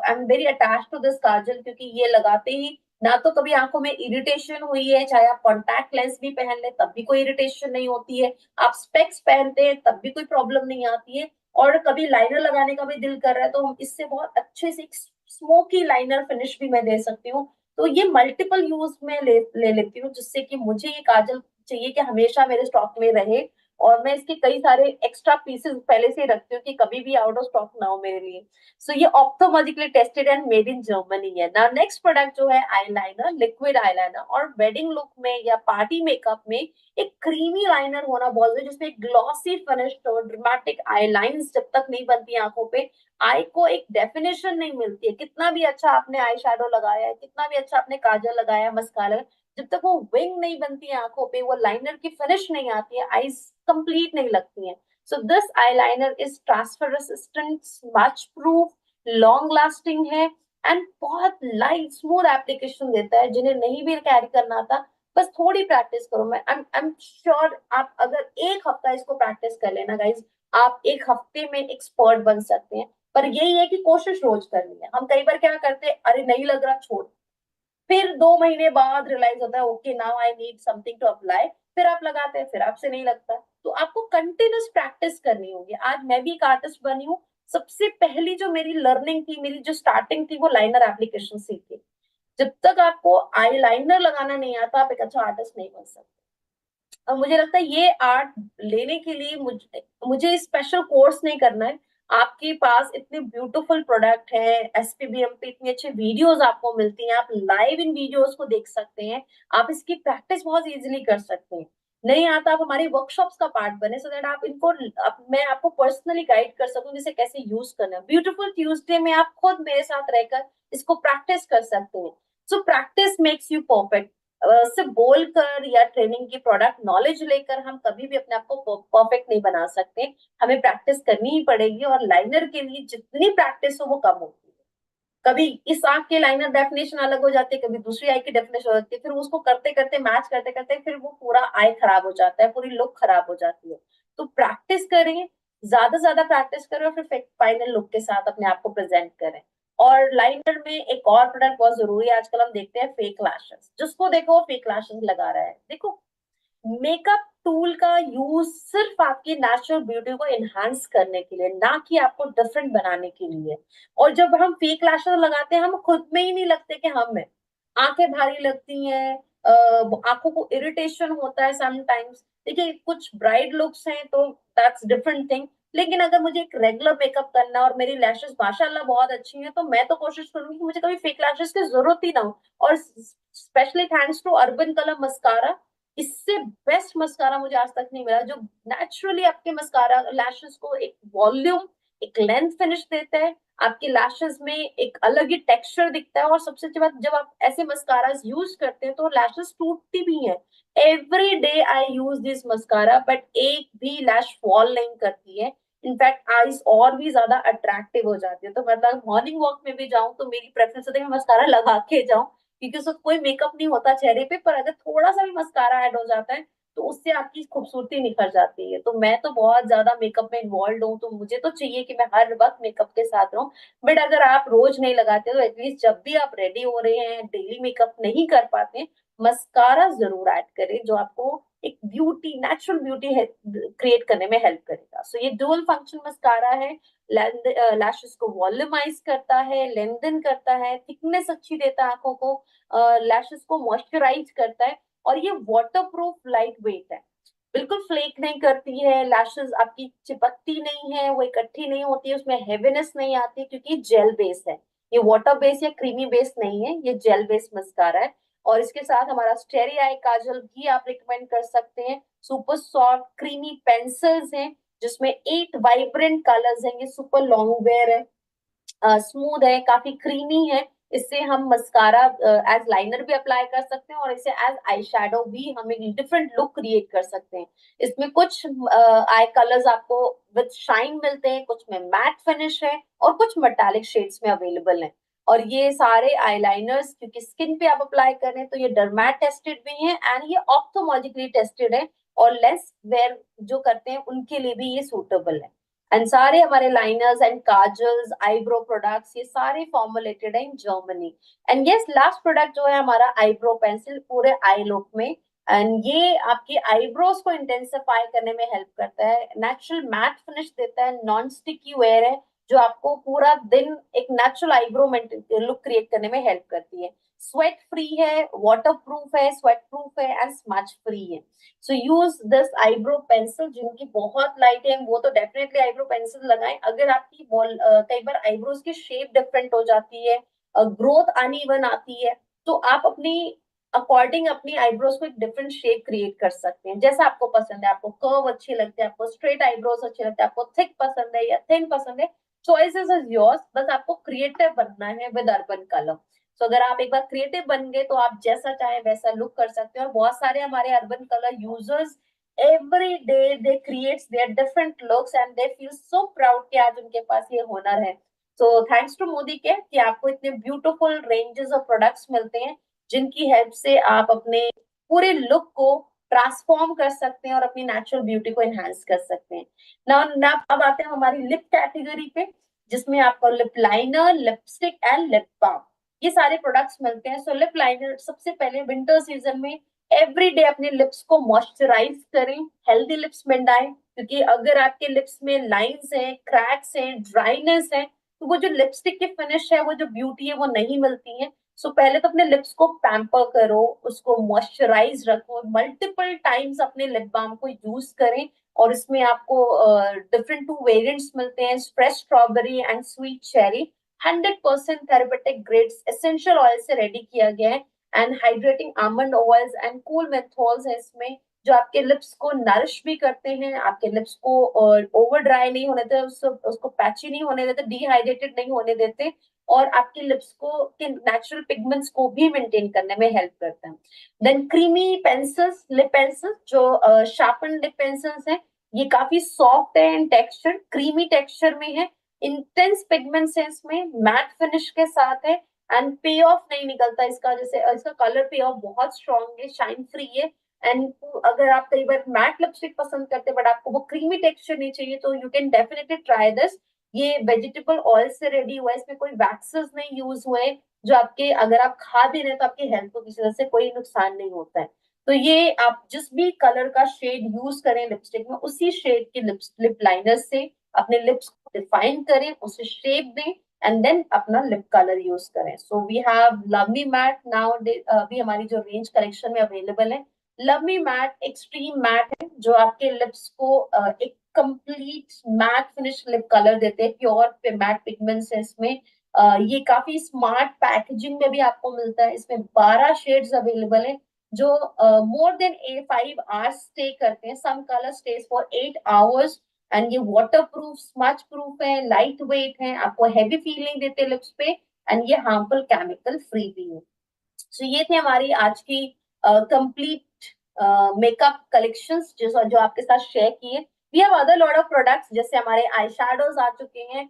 am very attach to this kajal, क्योंकि ये लगाते ही ना तो कभी आंखों में इरिटेशन हुई है, चाहे आप कॉन्टैक्ट लेंस भी पहन ले तब भी कोई इरिटेशन नहीं होती है, आप स्पेक्स पहनते हैं तब भी कोई प्रॉब्लम नहीं आती है, और कभी लाइनर लगाने का भी दिल कर रहा है तो हम इससे बहुत अच्छे से स्मोकी लाइनर फिनिश भी मैं दे सकती हूँ। तो ये मल्टीपल यूज में ले लेती हूँ, जिससे कि मुझे ये काजल चाहिए कि हमेशा मेरे स्टॉक में रहे, और मैं इसके कई सारे एक्स्ट्रा पीसेस पहले से ही रखती हूँ कि कभी भी आउट ऑफ स्टॉक ना हो मेरे लिए। सो ये ophthalmologically tested and made in Germany है ना। नेक्स्ट प्रोडक्ट जो है आईलाइनर, लिक्विड आईलाइनर, और वेडिंग लुक में या पार्टी मेकअप में एक क्रीमी लाइनर होना बहुत जरूरी है, जिसमें ग्लॉसी फिनिश हो, ड्रामेटिक आई लाइंस जब तक नहीं बनती आंखों पे, आई को एक डेफिनेशन नहीं मिलती है, कितना भी अच्छा आपने आई शेडो लगाया है, कितना भी अच्छा आपने काजल लगाया, मस्कारा, जब तक वो विंग नहीं बनती है आंखों पे, वो लाइनर की फिनिश नहीं आती है, आईज कंप्लीट नहीं लगती हैं। So this eyeliner is transfer resistant, smudge proof, long lasting है, एंड बहुत लाइट स्मूथ एप्लीकेशन देता है। जिन्हें नहीं भी कैरी करना आता, बस थोड़ी प्रैक्टिस करो, मैं आई एम श्योर आप अगर एक हफ्ता इसको प्रैक्टिस कर लेना गाइज, आप एक हफ्ते में एक्सपर्ट बन सकते हैं। पर यही है कि कोशिश रोज करनी है। हम कई बार क्या करते हैं, अरे नहीं लग रहा छोड़, फिर 2 महीने बाद रियलाइज होता है okay now I need something to apply, फिर आप लगाते हैं, फिर आपसे नहीं लगता। तो आपको कंटिन्यूस प्रैक्टिस करनी होगी। आज मैं भी एक आर्टिस्ट बनी हूँ, सबसे पहली जो मेरी लर्निंग थी, मेरी जो स्टार्टिंग थी, वो लाइनर एप्लीकेशन सीखी। जब तक आपको आई लाइनर लगाना नहीं आता, आप एक अच्छा आर्टिस्ट नहीं बन सकते। और मुझे लगता है ये आर्ट लेने के लिए मुझे स्पेशल कोर्स नहीं करना है। आपके पास इतने ब्यूटीफुल प्रोडक्ट है, एसपीबीएम पे इतनी अच्छी वीडियोस आपको मिलती हैं, आप लाइव इन वीडियोस को देख सकते हैं, आप इसकी प्रैक्टिस बहुत इजीली कर सकते हैं। नहीं आता, आप हमारी वर्कशॉप्स का पार्ट बने, सो दैट आप इनको मैं आपको पर्सनली गाइड कर सकूं जिसे कैसे यूज करना है। ब्यूटीफुल ट्यूसडे में आप खुद मेरे साथ रहकर इसको प्रैक्टिस कर सकते हैं। So practice makes you perfect. सिर्फ बोलकर या ट्रेनिंग की प्रोडक्ट नॉलेज लेकर हम कभी भी अपने आप को परफेक्ट नहीं बना सकते। हमें प्रैक्टिस करनी ही पड़ेगी, और लाइनर के लिए जितनी प्रैक्टिस हो वो कम होती है। कभी इस आंख के लाइनर डेफिनेशन अलग हो जाती है, कभी दूसरी आई की डेफिनेशन हो जाती है, फिर उसको करते करते मैच करते करते फिर वो पूरा आई खराब हो जाता है, पूरी लुक खराब हो जाती है। तो प्रैक्टिस करें, ज्यादा से ज्यादा प्रैक्टिस करें, और फिर फाइनल लुक के साथ अपने आप को प्रेजेंट करें। और लाइनर में एक और प्रोडक्ट बहुत जरूरी है, आजकल हम देखते हैं फेक लैशेस, जिसको देखो वो फेक लैशेस लगा रहा है। देखो, मेकअप टूल का यूज सिर्फ आपकी नेचुरल ब्यूटी को एनहांस करने के लिए, ना कि आपको डिफरेंट बनाने के लिए। और जब हम फेक लैशेस लगाते हैं, हम खुद में ही नहीं लगते कि हम हैं। आंखें भारी लगती हैं, आंखों को इरिटेशन होता है समटाइम्स। देखिए, कुछ ब्राइट लुक्स हैं तो दैट्स डिफरेंट थिंग, लेकिन अगर मुझे एक रेगुलर मेकअप करना और मेरी लैशेस माशाल्लाह बहुत अच्छी हैं, तो मैं तो कोशिश करूंगी कि मुझे कभी फेक लैशेस की जरूरत ही ना हो। और specially thanks to Urban Color mascara, इससे बेस्ट मस्कारा मुझे आज तक नहीं मिला, जो नेचुरली आपके मस्कारा लैशेस को एक वॉल्यूम, एक लेंथ फिनिश देता है, आपके लैशेस में एक अलग ही टेक्सचर दिखता है। और सबसे अच्छी बात, जब आप ऐसे मस्कारा यूज करते हैं तो लैशेस टूटती भी हैं। Every day I use this mascara, but एक भी लैश फॉल नहीं करती है। इनफैक्ट आईज और भी ज्यादा अट्रैक्टिव हो जाती है। तो मतलब मॉर्निंग वॉक में भी जाऊं तो मेरी प्रेफरेंस होती है मैं मस्कारा लगा के जाऊं, क्योंकि उसको कोई मेकअप नहीं होता चेहरे पे, पर अगर थोड़ा सा भी मस्कारा ऐड हो जाता है तो उससे आपकी खूबसूरती निखर जाती है। तो मैं तो बहुत ज्यादा मेकअप में इन्वॉल्व हूँ, तो मुझे तो चाहिए कि मैं हर वक्त मेकअप के साथ रहूं। बट अगर आप रोज नहीं लगाते तो एटलीस्ट जब भी आप रेडी हो रहे हैं, डेली मेकअप नहीं कर पाते, मस्कारा जरूर ऐड करें, जो आपको एक ब्यूटी, नेचुरल ब्यूटी क्रिएट करने में हेल्प करेगा। सो ये डुअल फंक्शन मस्कारा है, लैशेस को वॉल्यूमाइज करता है, लेंथन करता है, थिकनेस अच्छी देता है आंखों को, लैशेस को मॉइस्चराइज करता है, और ये वाटर प्रूफ लाइट वेट है, बिल्कुल फ्लेक नहीं करती है, लैशेस आपकी चिपकती नहीं है, वो इकट्ठी नहीं होती है, उसमें हेवीनेस नहीं आती, क्योंकि जेल बेस है। ये वाटर बेस या क्रीमी बेस नहीं है, ये जेल बेस मस्कारा है। और इसके साथ हमारा स्टेरी आई काजल भी आप रिकमेंड कर सकते हैं। सुपर सॉफ्ट क्रीमी पेंसिल्स हैं, जिसमें 8 वाइब्रेंट कलर्स हैं, ये सुपर लॉन्ग वेयर है, स्मूथ है, काफी क्रीमी है। इससे हम मस्कारा एज लाइनर भी अप्लाई कर सकते हैं, और इसे एज आई शेडो भी हम एक डिफरेंट लुक क्रिएट कर सकते हैं। इसमें कुछ आई कलर्स आपको विद शाइन मिलते हैं, कुछ में मैट फिनिश है, और कुछ मेटालिक शेड्स में अवेलेबल है। और ये सारे आईलाइनर्स क्योंकि स्किन पे आप अप्लाई कर रहे हैं, तो ये डर्मेट टेस्टेड भी हैं, एंड ये ऑप्थोलॉजिकली टेस्टेड है, और लेंस वेयर जो करते हैं उनके लिए भी ये सूटेबल है। एंड सारे हमारे liners and kajals, eyebrow products, ये सारे फॉर्मुलेटेड है in Germany. And yes, last product जो है हमारा आईब्रो पेंसिल पूरे आई लुक में, एंड ये आपकी आईब्रोज को इंटेंसिफाई करने में हेल्प करता है, नेचुरल मैट फिनिश देता है, नॉन स्टिकी वेयर है जो आपको पूरा दिन एक नेचुरल आईब्रो लुक क्रिएट करने में हेल्प करती है, स्वेट फ्री है, वाटर प्रूफ है, स्वेट प्रूफ है एंड स्मच फ्री है। So use this eyebrow pencil, जिनकी बहुत लाइट है वो तो डेफिनेटली आईब्रो पेंसिल लगाएं। अगर आपकी कई बार आईब्रोज की शेप डिफरेंट हो जाती है, ग्रोथ अनइवन आती है, तो आप अपनी अकॉर्डिंग अपनी आईब्रोज को एक डिफरेंट शेप क्रिएट कर सकते हैं, जैसा आपको पसंद है। आपको कर्व अच्छी लगती है, आपको स्ट्रेट आईब्रोज अच्छे लगते हैं, आपको थिक पसंद है या थिन पसंद है, चॉइसेस इज योर्स, बस आपको क्रिएटिव बनना है विद अर्बन कलर। तो अगर आप एक बार क्रिएटिव बन गए तो आप जैसा चाहे वैसा लुक कर सकते हो। और बहुत सारे हमारे Urban Color users every day they creates their different looks and they feel so proud कि आज उनके पास ये हुनर है। तो थैंक्स टू मोदी के कि आपको इतने ब्यूटीफुल रेंजेस ऑफ प्रोडक्ट्स मिलते हैं, जिनकी हेल्प से आप अपने पूरे लुक को ट्रांसफॉर्म कर सकते हैं और अपनी नेचुरल ब्यूटी को एनहांस कर सकते हैं। ना अब आते हैं हमारी लिप कैटेगरी पे, जिसमें आपको lip liner, lipstick and lip balm, ये सारे प्रोडक्ट्स मिलते हैं। सो लिप लाइनर, सबसे पहले विंटर सीजन में एवरी डे अपने लिप्स को मॉइस्चराइज करें, हेल्दी लिप्स बनाएं, क्योंकि अगर आपके लिप्स में लाइंस हैं, क्रैक्स हैं, ड्राइनेस है, तो वो जो लिपस्टिक की फिनिश है, वो जो ब्यूटी है, वो नहीं मिलती है। सो पहले तो अपने लिप्स को पैम्पर करो, उसको मॉइस्चराइज रखो, मल्टीपल टाइम्स अपने लिप बाम को यूज करें। और इसमें आपको डिफरेंट टू वेरिएंट्स मिलते हैं, fresh strawberry and sweet cherry, 100% therapeutic grades essential oil से रेडी किया गया है, and hydrating almond oils and cool menthols है इसमें, जो आपके लिप्स को नरिश भी करते हैं, आपके लिप्स को ओवर ड्राई नहीं होने देते, उसको पैची नहीं होने देते, डिहाइड्रेटेड नहीं होने देते, और आपके लिप्स को के नेचुरल पिगमेंट्स को भी मेंटेन करने में हेल्प करते हैं। Then creamy pencils, lip pencils, जो शार्पन लिप पेंसिल्स हैं, ये काफी सॉफ्ट है एंड टेक्सचर क्रीमी टेक्सचर में है, इंटेंस पिगमेंट्स है इसमें, मैट फिनिश के साथ है, एंड पे ऑफ नहीं निकलता इसका, जैसे इसका कलर पे ऑफ बहुत स्ट्रॉन्ग है, शाइन फ्री है। एंड अगर आप कई बार मैट लिपस्टिक पसंद करते हैं बट आपको वो क्रीमी टेक्सचर नहीं चाहिए, तो you can definitely try this. ये वेजिटेबल ऑयल से रेडी हुआ है, इसमें कोई वैक्सेस नहीं यूज हुए, जो आपके अगर आप खा भी रहे हैं तो आपकी हेल्थ को किसी तरह से कोई नुकसान नहीं होता है। तो ये आप जिस भी कलर का शेड यूज करें लिपस्टिक में, उसी शेड के लिप लाइनर से अपने लिप्स को डिफाइन करें, उसे शेप दें, एंड देन अपना लिप कलर यूज करें। So we have lovely matte now, अभी हमारी जो रेंज कलेक्शन में अवेलेबल है। लवली मैट एक्सट्रीम मैट है, जो आपके लिप्स को एक complete matte finish lip colour देते हैं, प्योर मैट पिगमेंट्स है इसमें। ये काफी स्मार्ट पैकेजिंग में भी आपको मिलता है, इसमें 12 शेड्स अवेलेबल है, जो मोर देन 5 आवर्स स्टे करते हैं, some colour stays for 8 hours, and ये वाटर प्रूफ, स्मच प्रूफ है, लाइट वेट है, आपको हैवी फील नहीं देते लिप्स पे, एंड ये हार्मफुल केमिकल फ्री भी है। सो ये थे हमारी आज की कंप्लीट मेकअप कलेक्शंस जो आपके साथ शेयर किए। We have other lot of products, जैसे हमारे आई शैडोज आ चुके हैं,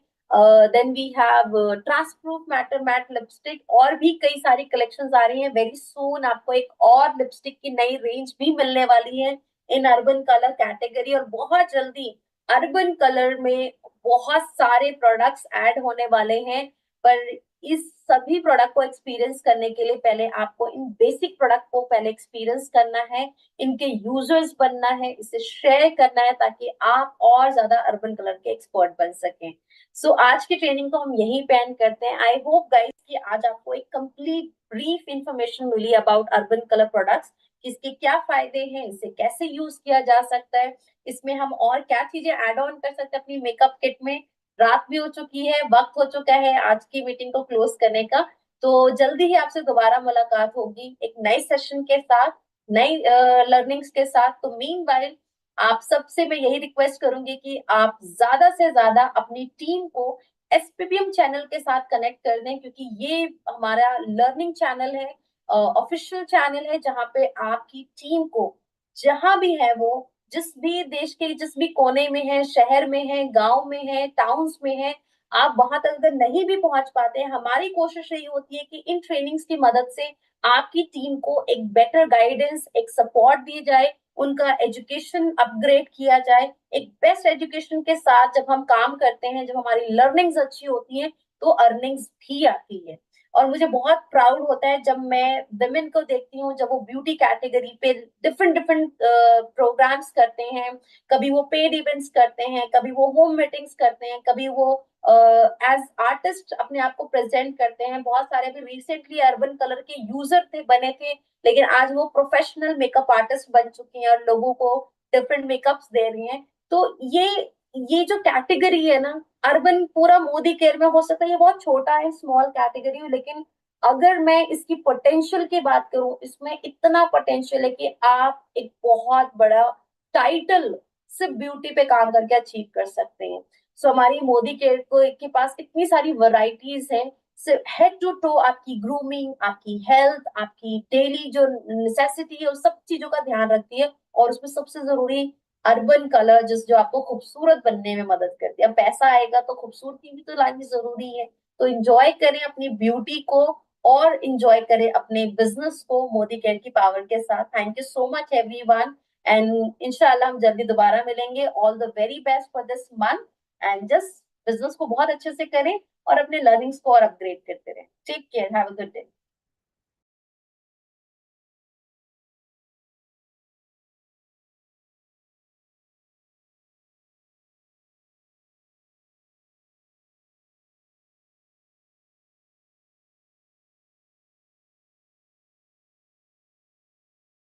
then we have transproof matter matte lipstick, और भी कई सारी कलेक्शंस आ रही हैं। वेरी सून आपको एक और लिपस्टिक की नई रेंज भी मिलने वाली है इन अर्बन कलर कैटेगरी, और बहुत जल्दी अर्बन कलर में बहुत सारे प्रोडक्ट्स ऐड होने वाले हैं। पर इस सभी प्रोडक्ट को एक्सपीरियंस करने के लिए पहले आपको इन बेसिक प्रोडक्ट को पहले एक्सपीरियंस करना है, इनके यूजर्स बनना है, इसे शेयर करना है, ताकि आप और ज्यादा अर्बन कलर के एक्सपर्ट बन सकें। सो आज की ट्रेनिंग को हम यहीं पे एंड करते हैं। आई होप गाइस कि आज आपको एक कंप्लीट ब्रीफ इंफॉर्मेशन मिली अबाउट अर्बन कलर प्रोडक्ट्स, इसके क्या फायदे हैं, इसे कैसे यूज किया जा सकता है, इसमें हम और क्या चीजें ऐड ऑन कर सकते हैं अपनी मेकअप किट में। रात भी हो चुकी है, वक्त हो चुका है आज की मीटिंग को क्लोज करने का। तो जल्दी ही आपसे दोबारा मुलाकात होगी एक नए सेशन के साथ, नई लर्निंग्स के साथ। तो मीनवाइल आप सबसे मैं यही रिक्वेस्ट करूंगी कि आप ज्यादा से ज्यादा अपनी टीम को एसपीबीएम चैनल के साथ कनेक्ट कर दें, क्योंकि ये हमारा लर्निंग चैनल है, ऑफिशियल चैनल है, जहाँ पे आपकी टीम को जहां भी है वो, जिस भी देश के जिस भी कोने में है, शहर में है, गांव में है, टाउन्स में है, आप वहां तक अगर नहीं भी पहुंच पाते हैं, हमारी कोशिश यही होती है कि इन ट्रेनिंग्स की मदद से आपकी टीम को एक बेटर गाइडेंस, एक सपोर्ट दी जाए, उनका एजुकेशन अपग्रेड किया जाए। एक बेस्ट एजुकेशन के साथ जब हम काम करते हैं, जब हमारी लर्निंग्स अच्छी होती हैं, तो अर्निंग्स भी आती है। और मुझे बहुत प्राउड होता है जब मैं विमेन को देखती हूँ, जब वो ब्यूटी कैटेगरी पे डिफरेंट डिफरेंट प्रोग्राम्स करते हैं। कभी वो पेड इवेंट्स करते हैं, कभी वो होम मीटिंग्स करते हैं, कभी वो एज आर्टिस्ट अपने आप को प्रेजेंट करते हैं। बहुत सारे भी रिसेंटली अर्बन कलर के यूजर थे, बने थे, लेकिन आज वो प्रोफेशनल मेकअप आर्टिस्ट बन चुकी हैं और लोगों को डिफरेंट मेकअप्स दे रही हैं। तो ये जो कैटेगरी है ना, अर्बन पूरा मोदी केयर में, हो सकता है ये बहुत छोटा है, स्मॉल कैटेगरी है, लेकिन अगर मैं इसकी पोटेंशियल की बात करूं, इसमें इतना पोटेंशियल है कि आप एक बहुत बड़ा टाइटल सिर्फ ब्यूटी पे काम करके अचीव कर सकते हैं। सो हमारी मोदी केयर को के पास इतनी सारी वैरायटीज है, सिर्फ हेड टू टो आपकी ग्रूमिंग, आपकी हेल्थ, आपकी डेली जो नेसेसिटी है, उस सब चीजों का ध्यान रखती है। और उसमें सबसे जरूरी अर्बन कलर, जो आपको खूबसूरत बनने में मदद करती है। अब पैसा आएगा तो खूबसूरती भी तो लानी जरूरी है। तो इंजॉय करें अपनी ब्यूटी को और इंजॉय करें अपने बिजनेस को मोदी केयर की पावर के साथ। Thank you so much everyone, and इंशाल्लाह हम जल्दी दोबारा मिलेंगे। All the very best for this month, and just business को बहुत अच्छे से करें और अपने लर्निंग्स को और अपग्रेड करते रहें। Take care, have a good day.